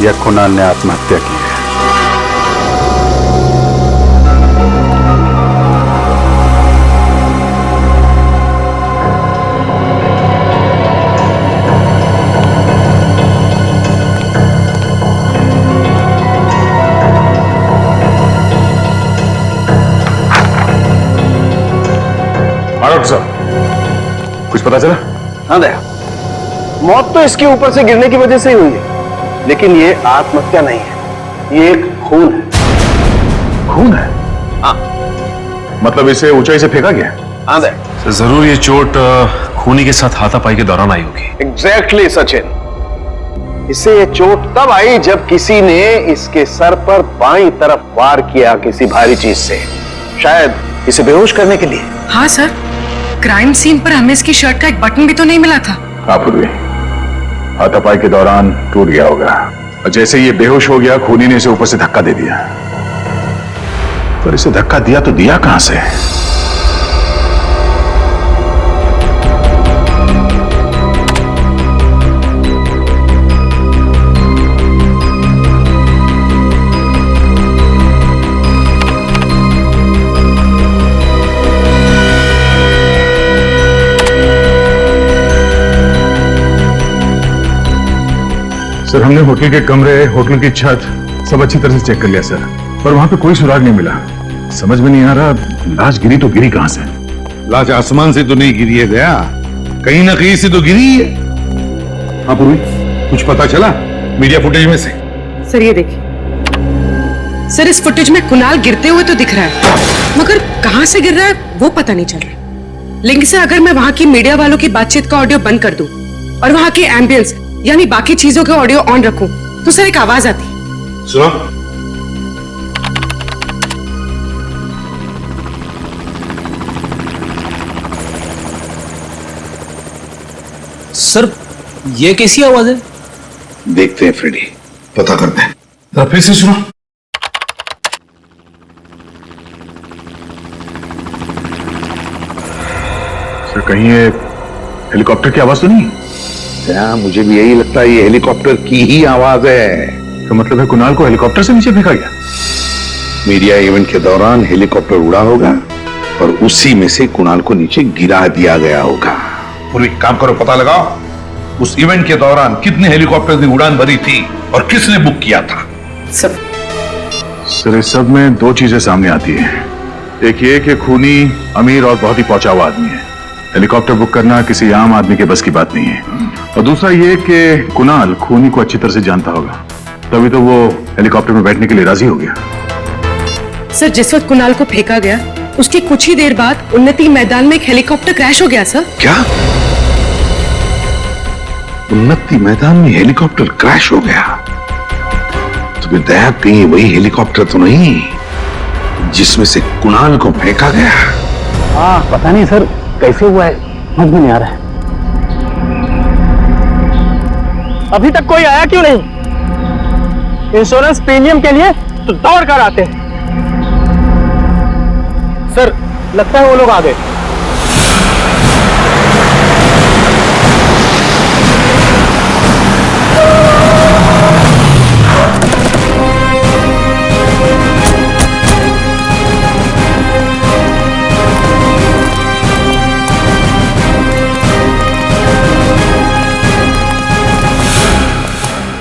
या कुणाल ने आत्महत्या की है। कुछ पता चला? हाँ दया, मौत तो इसके ऊपर से गिरने की वजह से ही हुई है, लेकिन ये आत्महत्या नहीं है, ये एक खून है। खून है? हाँ। मतलब इसे ऊंचाई से फेंका गया? हाँ दया। सर जरूर ये चोट खूनी के साथ हाथापाई के दौरान आई होगी। एग्जैक्टली सचिन, इसे ये चोट तब आई जब किसी ने इसके सर पर बाईं तरफ वार किया किसी भारी चीज से, शायद इसे बेहोश करने के लिए। हाँ सर, क्राइम सीन पर हमें इसकी शर्ट का एक बटन भी तो नहीं मिला था। हाँ पूर्वी, हाथापाई के दौरान टूट गया होगा और जैसे ये बेहोश हो गया खूनी ने इसे ऊपर से धक्का दे दिया। पर इसे धक्का दिया तो दिया कहां से? सर हमने होटल के कमरे, होटल की छत सब अच्छी तरह से चेक कर लिया सर, पर वहां पे कोई सुराग नहीं मिला। समझ में नहीं आ रहा लाश गिरी तो गिरी कहां से? लाश आसमान से तो नहीं गिरी है गया, कहीं ना कहीं से तो गिरी है। हाँ पूर्वी, कुछ पता चला मीडिया फुटेज में से? सर ये देखिए सर, इस फुटेज में कुणाल गिरते हुए तो दिख रहा है, मगर कहां से गिर रहा है वो पता नहीं चल रहा। लेकिन सर अगर मैं वहां की मीडिया वालों की बातचीत का ऑडियो बंद कर दूं और वहां की एम्बियंस यानी बाकी चीजों के ऑडियो ऑन रखूं तो सर एक आवाज आती। सुनो। सर ये कैसी आवाज है? देखते हैं फ्रेडी, पता करते हैं। फिर से सुनो। सर कहीं ये हेलीकॉप्टर की आवाज तो नहीं? मुझे भी यही लगता है, ये हेलीकॉप्टर की ही आवाज है। तो मतलब है कुणाल को हेलीकॉप्टर से नीचे फेंका गया? मीडिया इवेंट के दौरान हेलीकॉप्टर उड़ा होगा और उसी में से कुणाल को नीचे गिरा दिया गया होगा। पूरी काम करो, पता लगाओ उस इवेंट के दौरान कितने हेलीकॉप्टर की उड़ान भरी थी और किसने बुक किया था। सर इस सब में दो चीजें सामने आती है। एक ये कि खूनी अमीर और बहुत ही पहुंचा हुआ आदमी है, हेलीकॉप्टर बुक करना किसी आम आदमी के बस की बात नहीं है। और दूसरा ये कि कुणाल खूनी को अच्छी तरह से जानता होगा, तभी तो वो हेलीकॉप्टर में बैठने के लिए राजी हो गया। सर जिस वक्त कुणाल को फेंका गया उसकी कुछ ही देर बाद उन्नति मैदान में एक हेलीकॉप्टर क्रैश हो गया सर। क्या? उन्नति मैदान में हेलीकॉप्टर क्रैश हो गया? तुम्हें दया कहीं वही हेलीकॉप्टर तो नहीं जिसमें से कुणाल को फेंका गया? हाँ पता नहीं सर कैसे हुआ है, समझ में नहीं आ रहा है। अभी तक कोई आया क्यों नहीं? इंश्योरेंस प्रीमियम के लिए तो दौड़ कर आते हैं। सर लगता है वो लोग आ गए।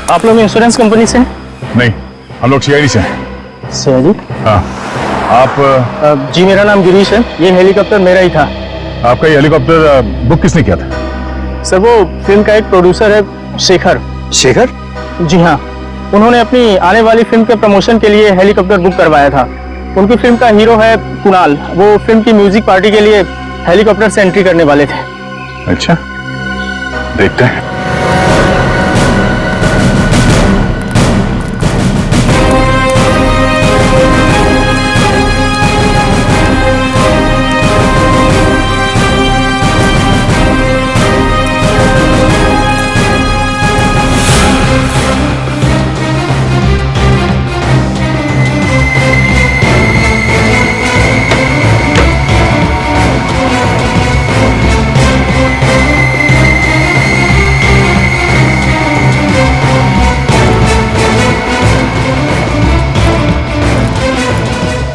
आप लोग इंश्योरेंस कंपनी से हैं? नहीं, हम लोग सीआईडी से हैं। सीआईडी? हाँ। आप? जी मेरा नाम गिरीश है, ये हेलीकॉप्टर मेरा ही था। आपका ये हेलीकॉप्टर बुक किसने किया था? सर वो फिल्म का एक प्रोड्यूसर है शेखर। शेखर? जी हाँ, उन्होंने अपनी आने वाली फिल्म के प्रमोशन के लिए हेलीकॉप्टर बुक करवाया था। उनकी फिल्म का हीरो है कुणाल, वो फिल्म की म्यूजिक पार्टी के लिए हेलीकॉप्टर से एंट्री करने वाले थे। अच्छा, देखते हैं।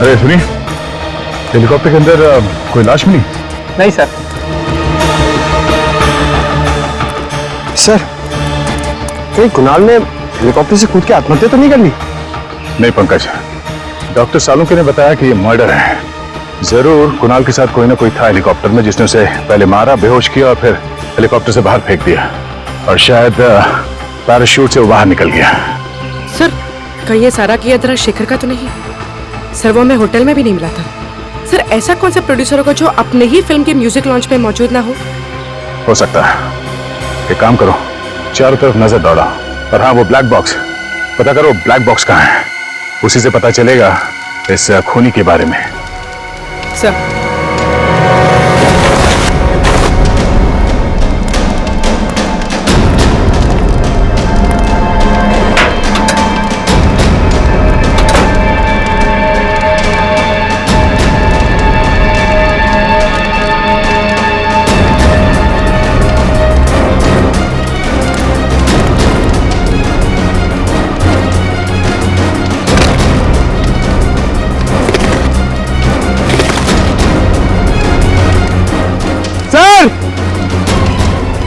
अरे सुनिए, हेलीकॉप्टर के अंदर कोई लाश मिली? नहीं सर। सर कहीं कुणाल ने हेलीकॉप्टर से कूद के आत्महत्या तो नहीं कर ली? नहीं पंकज, डॉक्टर सालुंके ने बताया कि ये मर्डर है। जरूर कुणाल के साथ कोई ना कोई था हेलीकॉप्टर में जिसने उसे पहले मारा, बेहोश किया और फिर हेलीकॉप्टर से बाहर फेंक दिया, और शायद पैराशूट से वो बाहर निकल गया। सर कहीं ये सारा किया तरह शेखर का तो नहीं? सर वो हमें होटल में भी नहीं मिला था। सर ऐसा कौन सा प्रोड्यूसर होगा जो अपने ही फिल्म के म्यूजिक लॉन्च में मौजूद ना हो सकता है। एक काम करो, चारों तरफ नजर दौड़ा, और हाँ वो ब्लैक बॉक्स पता करो, ब्लैक बॉक्स कहाँ है, उसी से पता चलेगा इस खूनी के बारे में। सर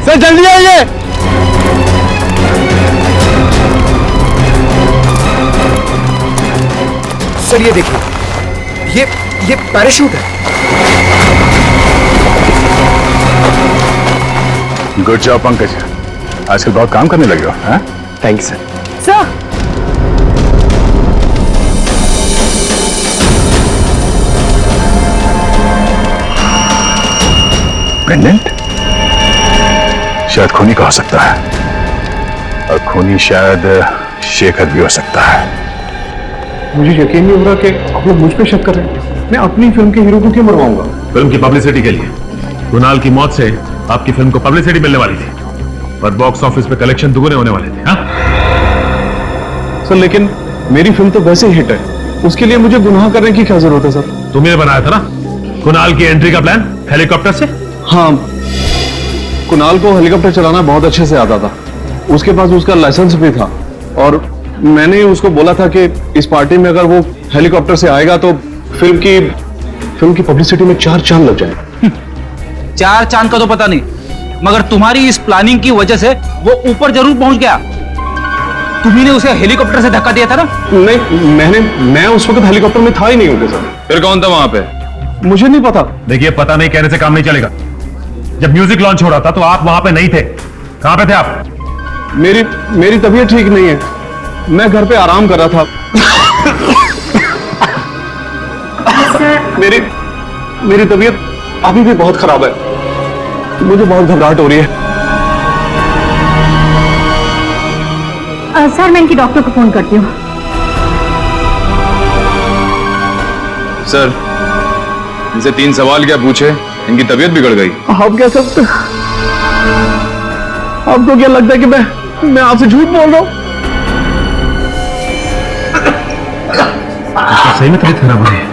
सर जल्दी आइए। सर ये देखिए, ये पैराशूट है। गुड जॉब पंकज, आजकल बहुत काम करने लगे हो। हाँ thank you sir. Sir pendant शायद खूनी का हो सकता है, और खूनी शायद शेखर भी हो सकता है। मुझे यकीन नहीं हो रहा कि आप लोग मुझ पे शक कर रहे हैं। मैं अपनी फिल्म के हीरो को क्यों मरवाऊंगा? फिल्म की पब्लिसिटी के लिए। कुणाल की मौत से आपकी फिल्म को पब्लिसिटी मिलने वाली थी, पर बॉक्स ऑफिस पे कलेक्शन दुगने होने वाले थे। हाँ सर लेकिन मेरी फिल्म तो वैसे ही हिट है, उसके लिए मुझे गुनाह करने की क्या जरूरत है सर? तुमने बनाया था ना कुणाल की एंट्री का प्लान हेलीकॉप्टर से? हाँ, कुणाल को हेलीकॉप्टर चलाना बहुत अच्छे से आता था, उसके पास उसका लाइसेंस भी था, और मैंने उसको बोला था कि इस पार्टी में अगर वो हेलीकॉप्टर से आएगा तो फिल्म की पब्लिसिटी में 4 चांद लग जाए। 4 चांद का तो पता नहीं, मगर तुम्हारी इस प्लानिंग की वजह से वो ऊपर जरूर पहुंच गया। तुम्ही ने उसे हेलीकॉप्टर से धक्का दिया था ना? नहीं, मैं उस वक्त हेलीकॉप्टर में था ही नहीं होगा सर। फिर कौन था वहां पे? मुझे नहीं पता। देखिए, पता नहीं कहने से काम नहीं चलेगा। जब म्यूजिक लॉन्च हो रहा था तो आप वहां पे नहीं थे। कहां पे थे आप? मेरी तबीयत ठीक नहीं है, मैं घर पे आराम कर रहा था। मेरी तबीयत अभी भी बहुत खराब है, मुझे बहुत घबराहट हो रही है। सर मैं इनकी डॉक्टर को फोन करती हूँ। सर इनसे 3 सवाल क्या पूछे, इनकी तबीयत बिगड़ गई। आप क्या सब, आपको क्या लगता है कि मैं आपसे झूठ बोल रहा हूँ? सही में तबीयत खराब हो रही है।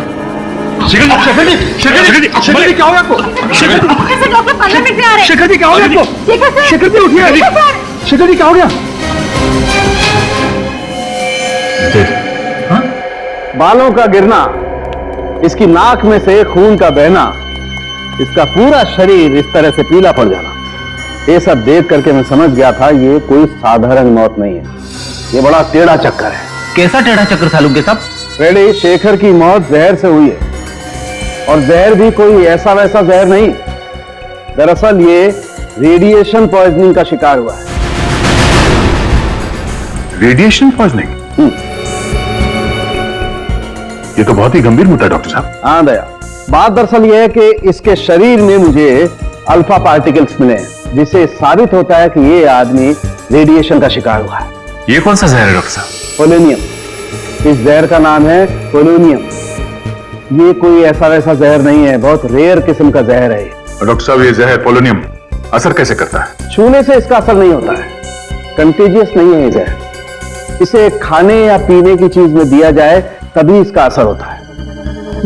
शेखर जी क्या हो गया आपको? डॉक्टर 15 मिनट में आ रहे हैं। शेखर जी क्या हो गया आपको? शेखर जी उठिए। शेखर जी क्या हो गया? बालों का गिरना, इसकी नाक में से खून का बहना, इसका पूरा शरीर इस तरह से पीला पड़ जाना, ये सब देख करके मैं समझ गया था ये कोई साधारण मौत नहीं है, ये बड़ा टेढ़ा चक्कर है। कैसा टेढ़ा चक्कर था लुंगे साहब? रेडी, शेखर की मौत जहर से हुई है, और जहर भी कोई ऐसा वैसा जहर नहीं। दरअसल ये रेडिएशन पॉइजनिंग का शिकार हुआ है। Radiation poisoning? ये तो बहुत ही गंभीर मुद्दा डॉक्टर साहब। हाँ दया, बात दरअसल ये है कि इसके शरीर में मुझे अल्फा पार्टिकल्स मिले हैं, जिससे साबित होता है कि ये आदमी रेडिएशन का शिकार हुआ है। ये कौन सा जहर है डॉक्टर साहब? पोलोनियम। इस जहर का नाम है पोलोनियम। ये कोई ऐसा वैसा जहर नहीं है, बहुत रेयर किस्म का जहर है। डॉक्टर साहब ये जहर पोलोनियम असर कैसे करता है? छूने से इसका असर नहीं होता है, कंटेजियस नहीं है ये जहर। इसे खाने या पीने की चीज में दिया जाए तभी इसका असर होता है।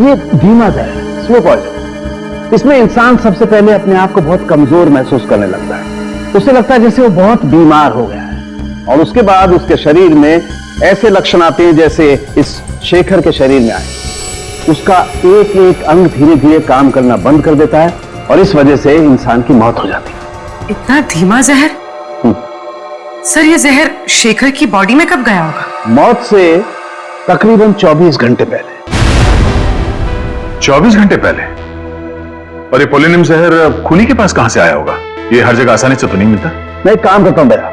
ये धीमा जहर है, स्लो पॉइजन। इसमें इंसान सबसे पहले अपने आप को बहुत कमजोर महसूस करने लगता है, उसे लगता है जैसे वो बहुत बीमार हो गया है, और उसके बाद उसके शरीर में ऐसे लक्षण आते हैं जैसे इस शेखर के शरीर में आए। उसका एक एक अंग धीरे धीरे काम करना बंद कर देता है, और इस वजह से इंसान की मौत हो जाती है। इतना धीमा जहर? सर ये जहर शेखर की बॉडी में कब गया होगा? मौत से तकरीबन 24 घंटे पहले। 24 घंटे पहले? और ये पोलोनियम जहर खूनी के पास कहां से आया होगा? ये हर जगह आसानी से तो नहीं मिलता। मैं एक काम करता हूं भैया,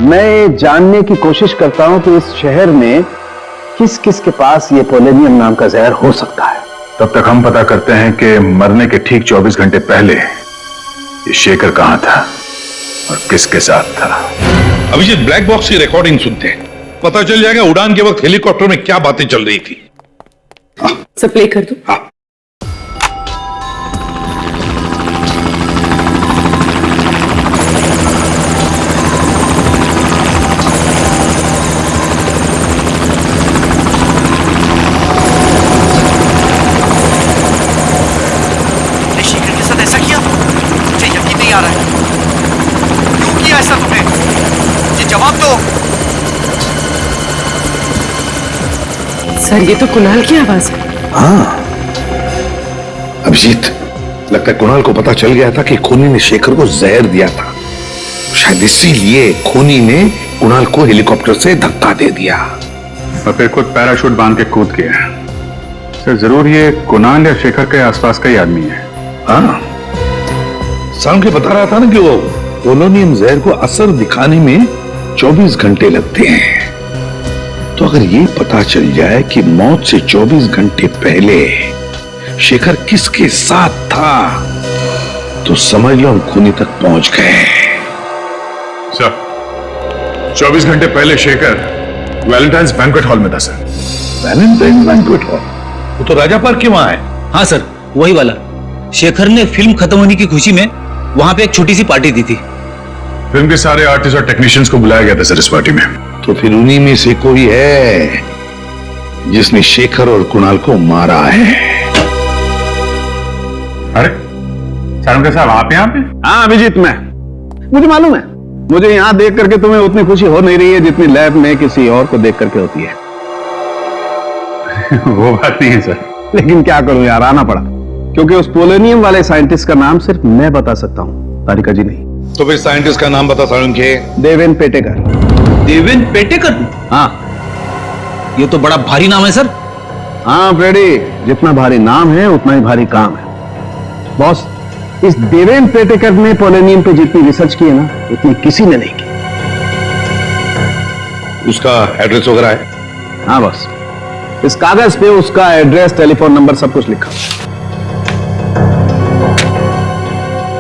मैं जानने की कोशिश करता हूं कि इस शहर में किस किस के पास ये पोलोनियम नाम का जहर हो सकता है। तब तक हम पता करते हैं कि मरने के ठीक 24 घंटे पहले ये शेखर कहां था और किसके साथ था। अभिजीत, ब्लैक बॉक्स की रिकॉर्डिंग सुनते हैं, पता चल जाएगा उड़ान के वक्त हेलीकॉप्टर में क्या बातें चल रही थी। सब प्ले कर दो। हाँ। शेखर के साथ ऐसा किया? मुझे यकीन नहीं आ रहा है। क्यों किया ऐसा तुमने? मुझे जवाब दो। सर, ये तो कुणाल की आवाज है। हाँ अभिजीत, लगता है कुणाल को पता चल गया था कि खूनी ने शेखर को जहर दिया था। शायद इसीलिए खूनी ने कुणाल को हेलीकॉप्टर से धक्का दे दिया और फिर खुद पैराशूट बांध के कूद गया। सर, जरूर ये कुणाल या शेखर के आसपास का ही आदमी है। हाँ, शाम के बता रहा था ना कि वो पोलोनियम जहर को असर दिखाने में 24 घंटे लगते हैं। तो अगर ये पता चल जाए कि मौत से 24 घंटे पहले शेखर किसके साथ था, तो समझ लो हम खूनी तक पहुंच गए। सर, 24 घंटे पहले शेखर वैलेंटाइंस बैंक्वेट हॉल में था। Sir, Valentine's banquet hall? वो तो राजा पार्क के वहां है। हाँ सर, वही वाला। शेखर ने फिल्म खत्म होने की खुशी में वहां पे एक छोटी सी पार्टी दी थी। फिल्म के सारे आर्टिस्ट और टेक्नीशियंस को बुलाया गया था सर इस पार्टी में। तो फिर उन्हीं में से कोई है जिसने शेखर और कुणाल को मारा है। अरे सारंग साहब, आप यहाँ पे? हाँ अभिजीत, मैं, मुझे मालूम है, मुझे यहाँ देख करके तुम्हें उतनी खुशी हो नहीं रही है जितनी लैब में किसी और को देख करके होती है। वो बात नहीं है सर, लेकिन क्या करूं यार, आना पड़ा, क्योंकि उस पोलोनियम वाले साइंटिस्ट का नाम सिर्फ मैं बता सकता हूँ, तारिका जी नहीं। तो फिर साइंटिस्ट का नाम बता सारंग के। देवेन पेटेकर। देवेन पेटेकर? हाँ, ये तो बड़ा भारी नाम है सर। हाँ फ्रेडी, जितना भारी नाम है उतना ही भारी काम है। बॉस, इस देवेन पेटेकर ने पोलोनियम पे जितनी रिसर्च की है ना, उतनी किसी ने नहीं की। उसका एड्रेस वगैरह है? हाँ बॉस, इस कागज पे उसका एड्रेस, टेलीफोन नंबर सब कुछ लिखा।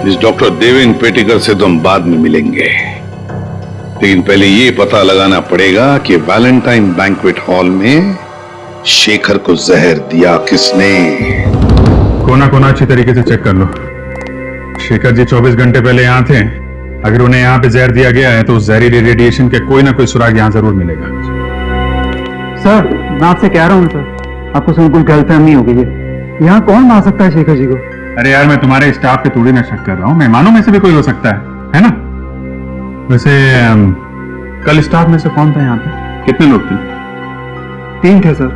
इस डॉक्टर देवेन पेटेकर से तो हम बाद में मिलेंगे, लेकिन पहले ये पता लगाना पड़ेगा कि वैलेंटाइन बैंक्वेट हॉल में शेखर को जहर दिया किसने। कोना कोना अच्छी तरीके से चेक कर लो। शेखर जी 24 घंटे पहले यहाँ थे। अगर उन्हें यहाँ पे जहर दिया गया है तो उस जहरीले रेडिएशन के कोई ना कोई सुराग यहाँ जरूर मिलेगा। सर, मैं आपसे कह रहा हूँ सर, आपको सब कुछ गलतफहमी हो गई है। यहाँ कौन मार सकता है शेखर जी को? अरे यार, मैं तुम्हारे स्टाफ पे थोड़ी ना शक कर रहा हूँ, मेहमानों में से भी कोई हो सकता है ना? वैसे कल स्टाफ में से कौन था यहाँ पे? कितने लोग थे? 3 थे सर।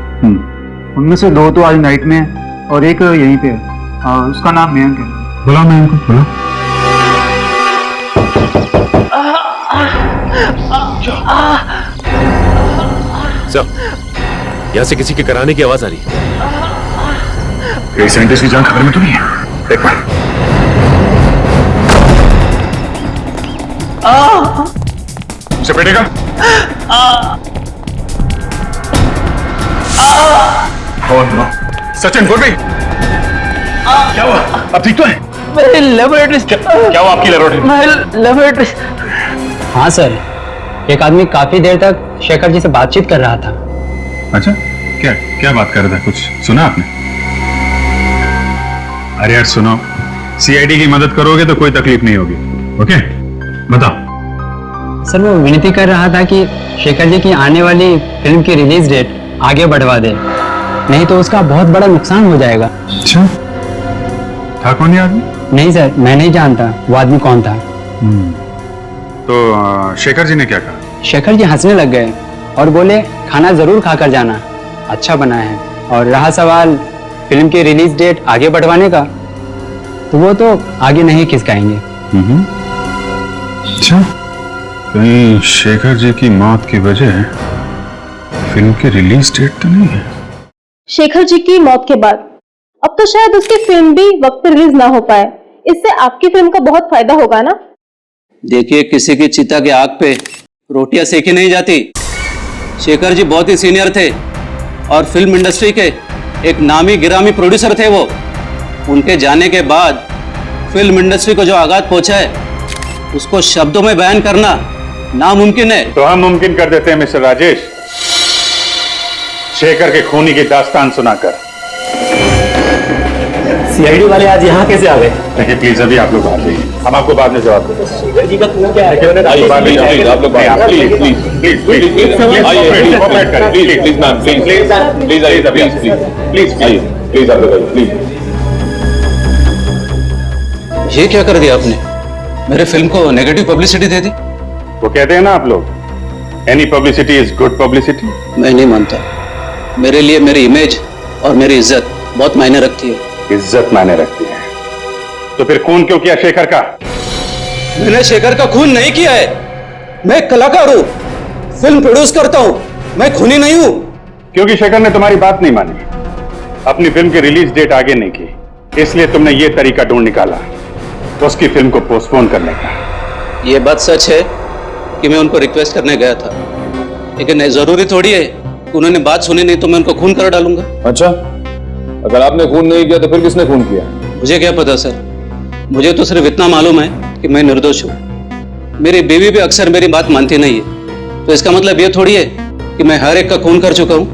उनमें से 2 तो आज नाइट में है और एक यहीं पे है। उसका नाम मयंक है। बुलाओ मयंक को, बुलाओ। सर, यहाँ से किसी के कराने की आवाज आ रही है। कई साइंटिस्ट की जान खबर में तो नहीं है। देख पा उसे पेटेगा। सचिन, बोल भाई, क्या हुआ? अब ठीक तो है? मेरी लेबोरेटरी। क्या हुआ आपकी लेबोरेटरी? हाँ सर, एक आदमी काफी देर तक शेखर जी से बातचीत कर रहा था। अच्छा, क्या क्या बात कर रहा था? कुछ सुना आपने? अरे यार सुनो, सीआईडी की मदद करोगे तो कोई तकलीफ नहीं होगी। ओके, बताओ। सर, वो विनती कर रहा था कि शेखर जी की आने वाली फिल्म की रिलीज डेट आगे बढ़वा दे, नहीं तो उसका बहुत बड़ा नुकसान हो जाएगा। अच्छा, था कौन ये आदमी? नहीं सर, मैं नहीं जानता वो आदमी कौन था। तो शेखर जी ने क्या कहा? शेखर जी हंसने लग गए और बोले खाना जरूर खाकर जाना, अच्छा बना है। और रहा सवाल फिल्म की रिलीज डेट आगे बढ़वाने का, तो वो तो आगे नहीं खिसकाएंगे। अच्छा, कहीं शेखर जी की मौत की वजह फिल्म की रिलीज डेट तो नहीं है? शेखर जी की मौत के बाद तो शायद उसकी फिल्म भी वक्त पर रिलीज ना हो पाए। इससे आपकी फिल्म का बहुत फायदा होगा ना। देखिए, किसी की चिता के आग पे रोटियां सेकी नहीं जाती। शेखर जी बहुत ही सीनियर थे और फिल्म इंडस्ट्री के एक नामी गिरामी प्रोड्यूसर थे वो। उनके जाने के बाद फिल्म इंडस्ट्री को जो आघात पहुंचा है उसको शब्दों में बयान करना नामुमकिन है। तो हम मुमकिन कर देते हैं मिस्टर राजेश, शेखर के खूनी की दास्तान सुनाकर। सीआईडी वाले आज यहाँ कैसे आ गए? देखिए प्लीज अभी आप लोग बाहर जाइए, हम आपको बाद में जवाब देंगे। शेखर जी का खून क्या है? आप लोग ये क्या कर दिया आपने? मेरे फिल्म को नेगेटिव पब्लिसिटी दे दी। वो कहते हैं ना आप लोग, any publicity is good publicity. मैं नहीं मानता। मेरे लिए मेरी इमेज और मेरी इज्जत बहुत मायने रखती है। इज्जत मायने रखती है तो फिर खून क्यों किया शेखर का? मैंने शेखर का खून नहीं किया है। मैं एक कलाकार हूं, फिल्म प्रोड्यूस करता हूं, मैं खूनी नहीं हूं। क्योंकि शेखर ने तुम्हारी बात नहीं मानी, अपनी फिल्म की रिलीज डेट आगे नहीं की, इसलिए तुमने ये तरीका ढूंढ निकाला उसकी फिल्म को पोस्टपोन करने का। ये बात सच है कि मैं उनको रिक्वेस्ट करने गया था, लेकिन जरूरी थोड़ी है कि उन्होंने बात सुनी नहीं तो मैं उनको खून कर डालूंगा। अच्छा, अगर आपने खून नहीं किया तो फिर किसने खून किया? मुझे क्या पता सर, मुझे तो सिर्फ इतना मालूम है कि मैं निर्दोष हूँ। मेरी बीवी भी अक्सर मेरी बात मानती नहीं है, तो इसका मतलब ये थोड़ी है कि मैं हर एक का खून कर चुका हूँ।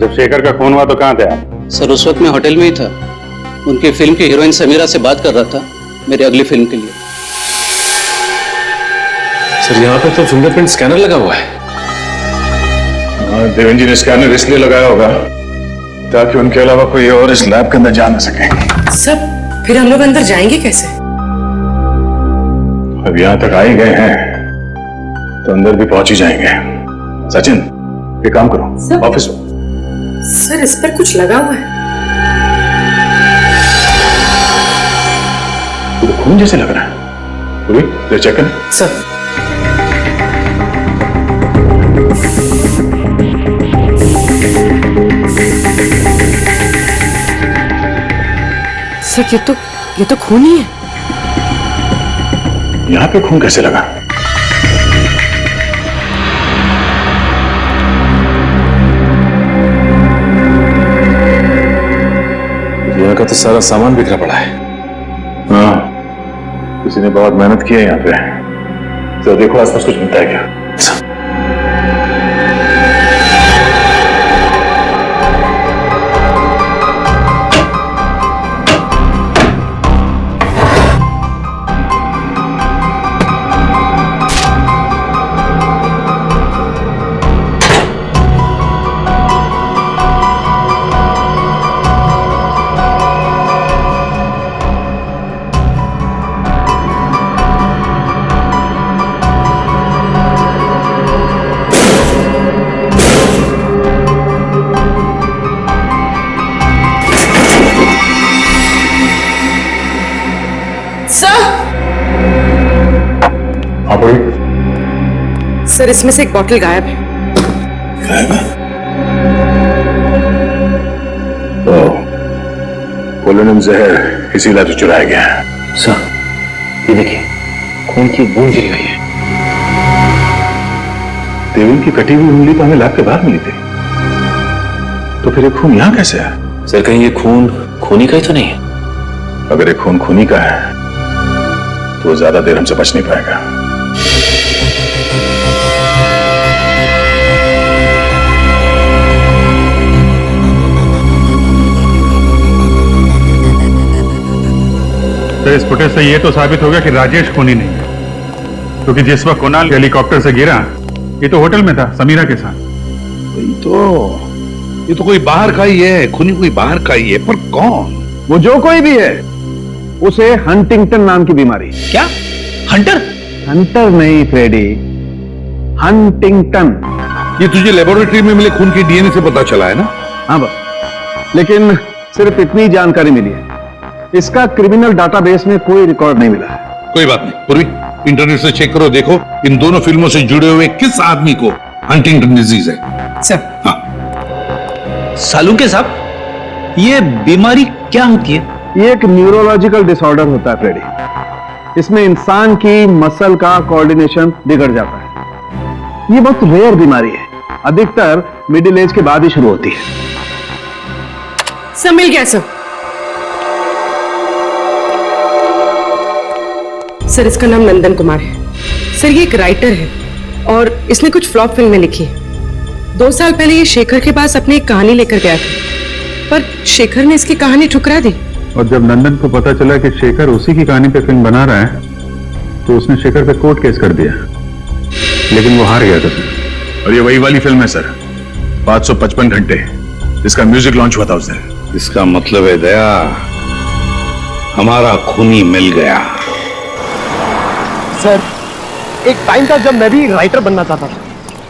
जब शेखर का खून हुआ तो कहाँ थे आप? सर उस वक्त मैं होटल में ही था, उनकी फिल्म की हीरोइन समीरा से बात कर रहा था मेरी अगली फिल्म के लिए। सर यहाँ पे तो फिंगरप्रिंट स्कैनर लगा हुआ है। देवेंद्र जी ने स्कैनर इसलिए लगाया होगा ताकि उनके अलावा कोई और इस लैब के अंदर जा ना सके। सर फिर हम लोग अंदर जाएंगे कैसे? अब यहाँ तक आ ही गए हैं तो अंदर भी पहुंच ही जाएंगे। सचिन एक काम करो, ऑफिस में। सर इस पर कुछ लगा हुआ है। तो खून जैसे लग रहा है। तो चेक करें। सर सर ये तो खून ही है। यहाँ पे खून कैसे लगा? यहाँ का तो सारा सामान बिखरा पड़ा है। हाँ, किसी ने बहुत मेहनत की है यहाँ पे। तो देखो आसपास कुछ मिलता है क्या? सर इसमें से एक बोतल गायब है। गायब है? पोलोनियम जहर इसीलिए तो चुराया गया है। सर ये देखिए, खून की बूंद गिरी हुई है। देवेंद्र की कटी हुई उंगली तो हमें लैब के बाहर मिली थी, तो फिर ये खून यहाँ कैसे है? सर कहीं ये खून खूनी का ही तो नहीं है? अगर ये खून खूनी का है तो वो ज्यादा देर हमसे बच नहीं पाएगा। तो इस फुटेज से ये तो साबित हो गया कि राजेश खूनी नहीं है, क्योंकि जिस वक्त कुणाल हेलीकॉप्टर से गिरा ये तो होटल में था समीरा के साथ। ये तो कोई बाहर का ही है, खूनी कोई बाहर का ही है, पर कौन? वो जो कोई भी है, उसे हंटिंगटन नाम की बीमारी। क्या? हंटर? हंटर नहीं फ्रेडी, हंटिंगटन। ये तुझे लेबोरेटरी में मिले खून की डीएनए से पता चला है ना? हाँ बस, लेकिन सिर्फ इतनी जानकारी मिली है, इसका क्रिमिनल डाटाबेस में कोई रिकॉर्ड नहीं मिला है। कोई बात नहीं, पूर्वी इंटरनेट से चेक करो, देखो इन दोनों फिल्मों से जुड़े हुए किस आदमी को हंटिंगटन डिजीज है। सर सालू के साहब ये बीमारी क्या होती है? ये एक न्यूरोलॉजिकल डिसऑर्डर होता है फ्रेडी। इसमें इंसान की मसल का कोऑर्डिनेशन बिगड़ जाता है। ये बहुत रेयर बीमारी है, अधिकतर मिडिल एज के बाद ही शुरू होती है। सब मिल गया सर। सर इसका नाम नंदन कुमार है। सर ये एक राइटर है और इसने कुछ फ्लॉप फिल्में लिखी हैं। 2 साल पहले ये शेखर के पास अपनी एक कहानी लेकर गया था, पर शेखर ने इसकी कहानी ठुकरा दी। और जब नंदन को पता चला कि शेखर उसी की कहानी पे फिल्म बना रहा है, तो उसने शेखर पे कोर्ट केस कर दिया, लेकिन वो हार गया था सर। और ये वही वाली फिल्म है सर, 555 घंटे, जिसका म्यूजिक लॉन्च हुआ था उस दिन। इसका मतलब है दया, हमारा खूनी मिल गया। सर एक टाइम था जब मैं भी राइटर बनना चाहता था।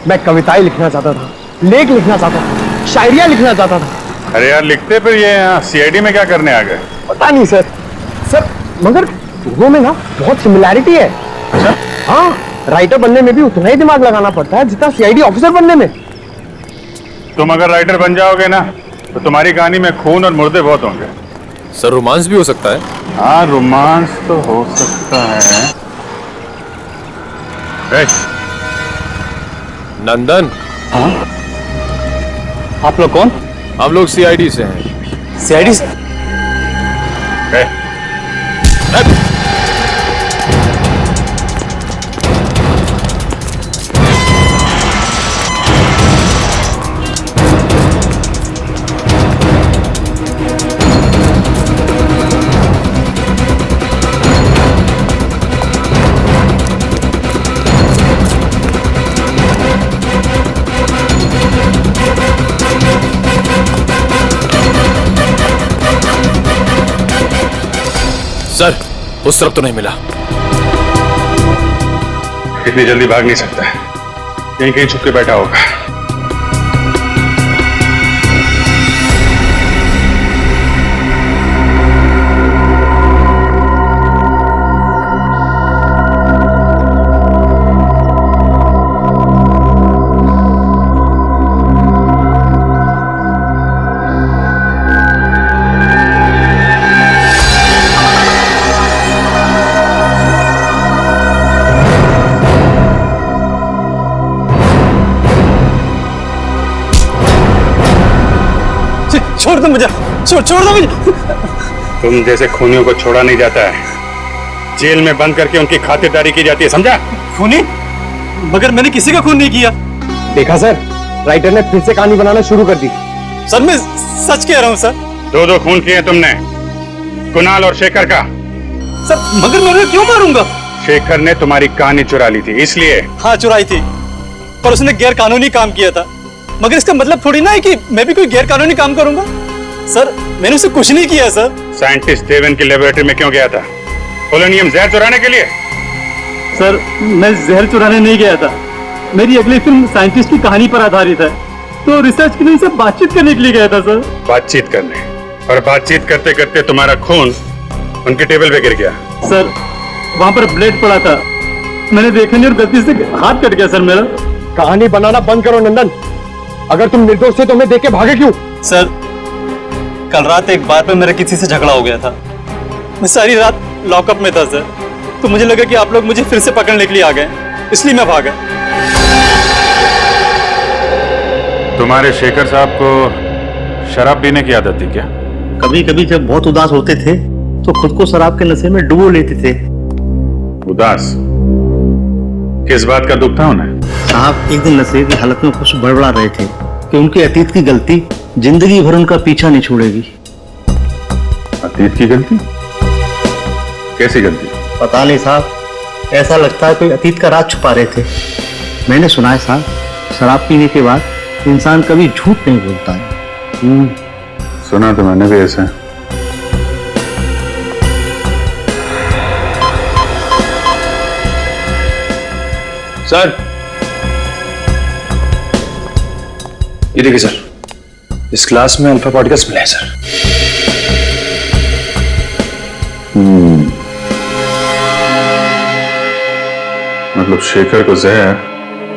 मैं कविताएं लिखना चाहता था, लेख लिखना चाहता था, शायरियां लिखना चाहता था। अरे यार लिखते फिर ये यहाँ सीआईडी में क्या करने आ गए? पता नहीं सर। सर मगर दोनों में ना बहुत सिमिलैरिटी है। अच्छा? हाँ, राइटर बनने में भी उतना ही दिमाग लगाना पड़ता है जितना सीआईडी ऑफिसर बनने में। तुम अगर राइटर बन जाओगे ना, तो तुम्हारी कहानी में खून और मुर्दे बहुत होंगे। सर रोमांस भी हो सकता है। हाँ रोमांस तो हो सकता है। नंदन। हाँ? आप लोग कौन? हम लोग सीआईडी से हैं। सीआईडी से? सर उस तरफ तो नहीं मिला। इतनी जल्दी भाग नहीं सकता, यहीं कहीं छुप के बैठा होगा। छोड़ दो मुझे, छोड़ दो मुझे। तुम जैसे खूनियों को छोड़ा नहीं जाता है, जेल में बंद करके उनकी खातिरदारी की जाती है, समझा? खूनी? मगर मैंने किसी का खून नहीं किया। देखा सर, राइटर ने फिर से कहानी बनाना शुरू कर दी। सर मैं सच कह रहा हूँ सर। 2 खून किए तुमने, कुणाल और शेखर का। सर मगर मैं उन्हें क्यों मारूंगा? शेखर ने तुम्हारी कहानी चुरा ली थी इसलिए। हाँ चुराई थी, पर उसने गैर कानूनी काम किया था। मगर इसका मतलब थोड़ी ना है कि मैं भी कोई गैर कानूनी काम करूंगा। सर मैंने उसे कुछ नहीं किया सर। साइंटिस्ट देवन की लेबोरेटरी में क्यों गया था? पोलोनियम जहर चुराने के लिए? सर मैं जहर चुराने नहीं गया था। मेरी अगली फिल्म साइंटिस्ट की कहानी पर आधारित है, तो रिसर्च के लिए उनसे बातचीत करने के लिए गया था सर। बातचीत करने? और बातचीत करते करते तुम्हारा खून उनके टेबल पे गिर गया। सर वहां पर ब्लेड पड़ा था, मैंने देखा नहीं और गलती से हाथ कट गया सर मेरा। कहानी बनाना बंद करो नंदन। अगर तुम निर्दोष थे तो हमें देख के भागे क्यों? सर कल रात एक बार पे मेरा किसी से झगड़ा हो गया था। मैं सारी रात लॉकअप में था सर, तो मुझे लगा कि आप लोग मुझे फिर से पकड़ने के लिए आ गए, इसलिए मैं भागा। तुम्हारे शेखर साहब को शराब पीने की आदत थी क्या? कभी कभी जब बहुत उदास होते थे तो खुद को शराब के नशे में डुबो लेते थे। उदास? किस बात का दुख था उन्हें? साहब एक दिन नशे की हालत में कुछ बड़बड़ा रहे थे कि उनके अतीत की गलती जिंदगी भर उनका पीछा नहीं छोड़ेगी। अतीत की गलती? कैसी गलती? पता नहीं साहब, ऐसा लगता है कोई अतीत का राज छुपा रहे थे। मैंने सुना है साहब, शराब पीने के बाद इंसान कभी झूठ नहीं बोलता है। सुना तो मैंने भी ऐसा। सर ये देखिए सर, इस क्लास में अल्फा पार्टिकल्स मिले हैं सर। मतलब शेखर को जहर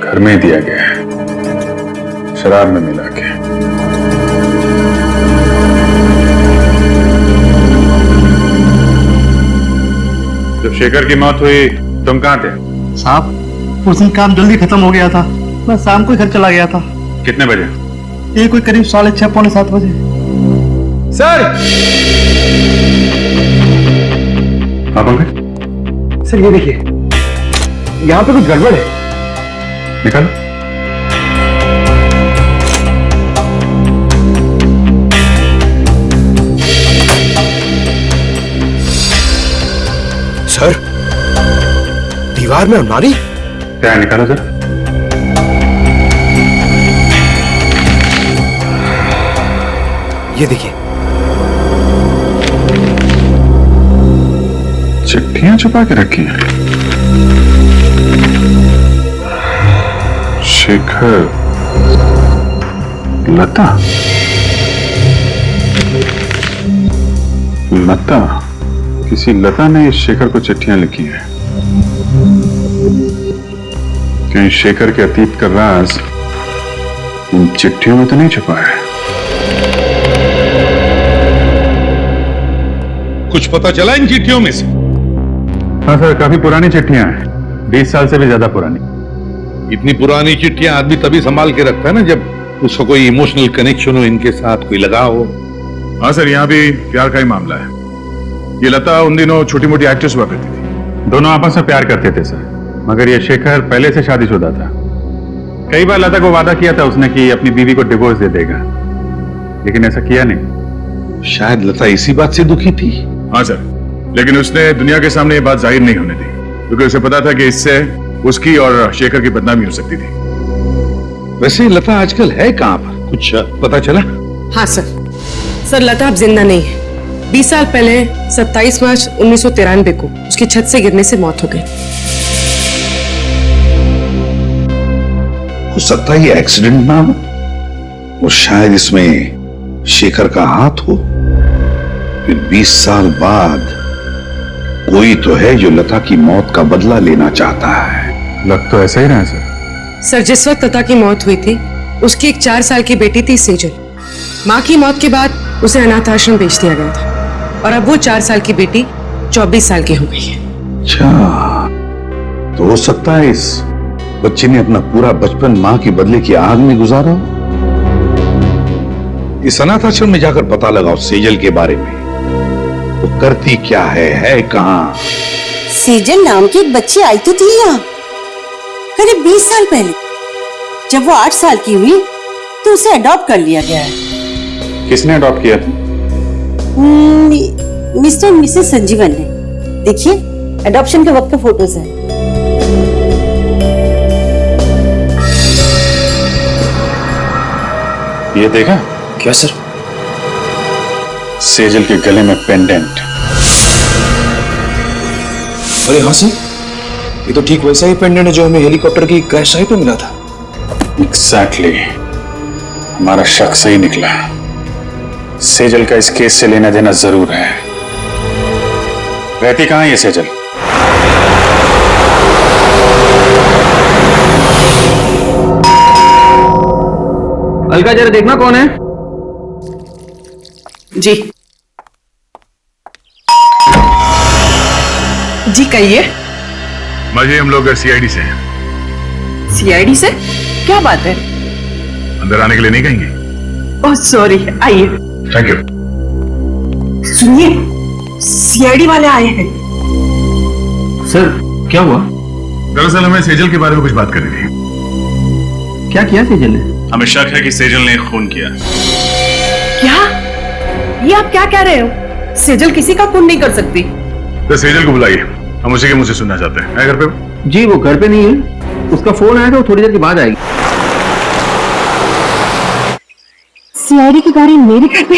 घर में ही दिया गया है, शराब में मिला के। शेखर की मौत हुई तुम कहाँ थे? साहब उस दिन काम जल्दी खत्म हो गया था, मैं शाम को ही घर चला गया था। कितने बजे? ये कोई करीब 6:30 पौने 7 बजे। सर! हाँ पंकज? सर ये देखिए, यहाँ पे कुछ गड़बड़ है। निकालो। सर, दीवार में अलमारी? क्या है, निकालो जरा। ये देखिए, चिट्ठियां छुपा के रखी हैं। शेखर, लता, लता, किसी लता ने इस शेखर को चिट्ठियां लिखी हैं। कहीं शेखर के अतीत का राज इन चिट्ठियों में तो नहीं छुपा है। कुछ पता चला इन चिट्ठियों में से? हाँ सर, काफी पुरानी चिट्ठियां हैं, 20 साल से भी ज्यादा पुरानी। इतनी पुरानी चिट्ठियां आदमी तभी संभाल के रखता है ना जब उसका कोई इमोशनल कनेक्शन हो, इनके साथ कोई लगाव हो। हाँ सर, यहाँ भी प्यार का ही मामला है। ये लता उन दिनों छोटी मोटी एक्ट्रेस हुआ करती थी, दोनों आपस में प्यार करते थे सर, मगर ये शेखर पहले से शादीशुदा था। कई बार लता को वादा किया था उसने कि अपनी बीवी को डिवोर्स दे देगा, लेकिन ऐसा किया नहीं। शायद लता इसी बात से दुखी थी। हाँ सर, लेकिन उसने दुनिया के सामने ये बात जाहिर नहीं होने दी, क्योंकि उसे पता था कि इससे उसकी और शेखर की बदनामी हो सकती थी। वैसे लता आजकल है कहाँ पर, कुछ पता चला? हाँ सर, लता अब जिंदा नहीं है। 20 साल पहले 27 मार्च 1993 को उसकी छत से गिरने से मौत हो गई। हो सकता है ये एक्सीडेंट ना हो, और शायद इसमें शेखर का हाथ हो। फिर 20 साल बाद कोई तो है जो लता की मौत का बदला लेना चाहता है। लग तो ऐसा ही रहा है सर, जिस वक्त लता की मौत हुई थी उसकी एक 4 साल की बेटी थी सेजल। माँ की मौत के बाद उसे अनाथ आश्रम भेज दिया गया था, और अब वो 4 साल की बेटी 24 साल की हो गई है। अच्छा, तो हो सकता है इस बच्चे ने अपना पूरा बचपन माँ की बदले की आग में गुजारा हो। इस अनाथ आश्रम में जाकर पता लगाओ सेजल के बारे में, वो करती क्या है कहाँ। सेजल नाम की एक बच्ची आई तो थी यहाँ करीब 20 साल पहले। जब वो 8 साल की हुई तो उसे अडॉप्ट कर लिया गया है। किसने अडॉप्ट किया था? मिस्टर और मिसेस संजीवन ने। देखिए, अडॉप्शन के वक्त के फोटोज हैं। ये देखा? क्या सर? सेजल के गले में पेंडेंट। अरे हाँ सर, ये तो ठीक वैसा ही पेंडेंट है जो हमें हेलीकॉप्टर की क्रैश साइट पे मिला था। एग्जैक्टली, हमारा शक सही निकला। सेजल का इस केस से लेना देना जरूर है। रहती कहाँ है ये सेजल? अलका जरा देखना कौन है। जी कहिए। माजी, हम लोग सीआईडी से हैं। सीआईडी से? क्या बात है? अंदर आने के लिए नहीं कहेंगे? ओह सॉरी, आइए। Thank you. सुनिए, सीआईडी वाले आए हैं। सर, क्या हुआ? दरअसल हमें सेजल के बारे में कुछ बात करनी थी। क्या किया सेजल ने? हमें शक है कि सेजल ने खून किया। क्या? ये आप क्या कह रहे हो? सेजल किसी का खून नहीं कर सकती। तो सेजल को बुलाइए, हम उसी के मुंह से सुनना चाहते हैं। है घर पे? जी, वो घर पे नहीं है, उसका फोन आया था, वो थोड़ी देर के बाद आएगी। सीआईडी की गाड़ी मेरे घर पे?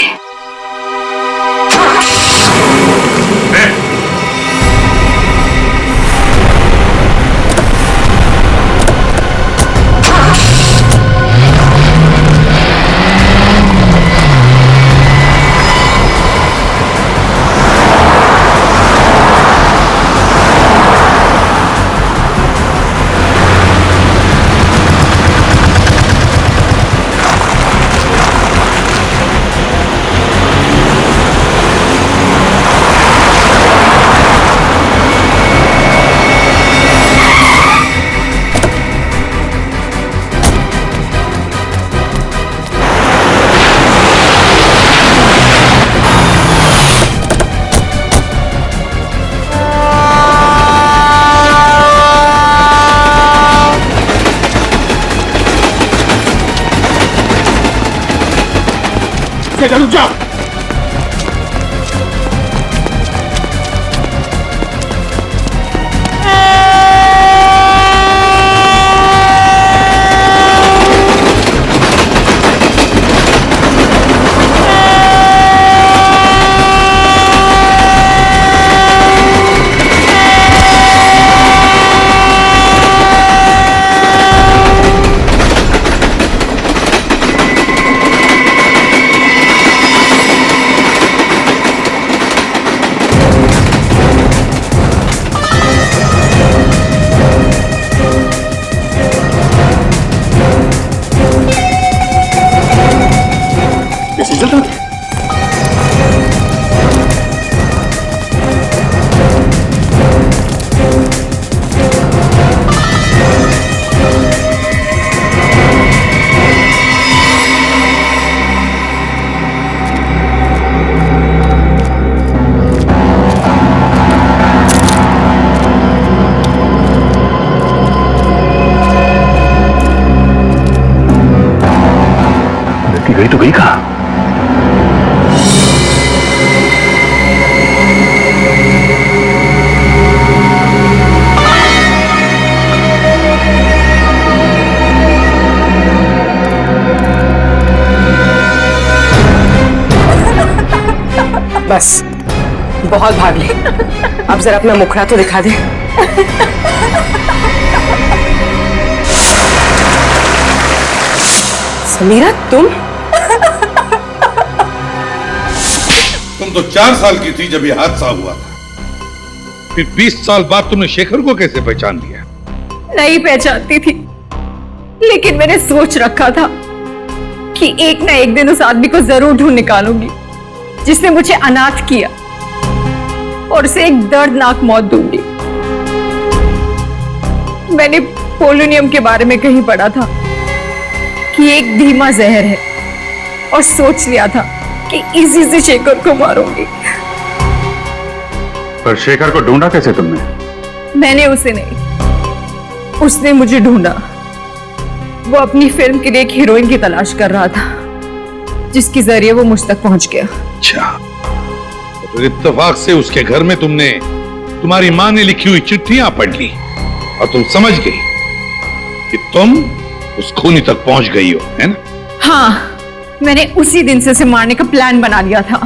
शेखर रुक जा। गई तो गई कहां? बस बहुत भाग ले, अब जरा अपना मुखड़ा तो दिखा दे। समीरा तुम तो 4 साल की थी जब ये हादसा हुआ था। फिर 20 साल बाद तुमने शेखर को कैसे पहचान लिया? नहीं पहचानती थी, लेकिन मैंने सोच रखा था कि एक ना एक दिन उस आदमी को जरूर ढूंढ निकालूंगी जिसने मुझे अनाथ किया और उसे एक दर्दनाक मौत दूंगी। मैंने पोलोनियम के बारे में कहीं पढ़ा था कि एक धीमा जहर है और सोच लिया था कि इसी से शेखर को मारूंगी। पर शेखर को ढूंढा कैसे तुमने? मैंने उसे नहीं, उसने मुझे ढूंढा। वो अपनी फिल्म के लिए एक हीरोइन की तलाश कर रहा था जिसके जरिए वो मुझ तक पहुंच गया। अच्छा, तो इत्तेफाक से उसके घर में तुमने तुम्हारी मां ने लिखी हुई चिट्ठियां पढ़ ली और तुम समझ गई कि तुम उस खूनी तक पहुंच गई हो, है ना? हाँ, मैंने उसी दिन से उसे मारने का प्लान बना लिया था।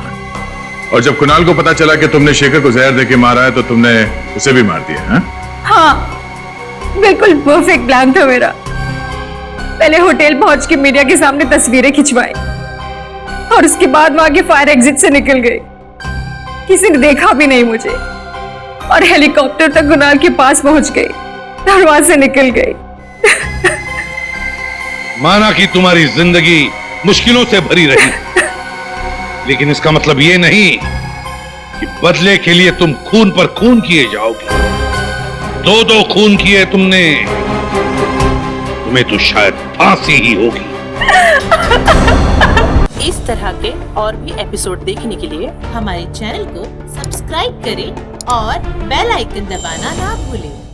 और जब कुणाल को पता चला कि तुमने शेखर को जहर देके मारा है तो तुमने उसे भी मार दिया, है? हाँ, बिल्कुल परफेक्ट प्लान था मेरा। पहले होटल पहुंच के मीडिया के सामने तस्वीरें खिंचवाई और उसके बाद वहां के फायर एग्जिट से निकल गई। किसी ने देखा भी नहीं मुझे और हेलीकॉप्टर तक कुणाल के पास पहुंच गई और वहां से निकल गई। माना कि तुम्हारी जिंदगी मुश्किलों से भरी रही, लेकिन इसका मतलब ये नहीं कि बदले के लिए तुम खून पर खून किए जाओगे। 2 खून किए तुमने, तुम्हें तो शायद फांसी ही होगी। इस तरह के और भी एपिसोड देखने के लिए हमारे चैनल को सब्सक्राइब करें और बेल आइकन दबाना ना भूलें।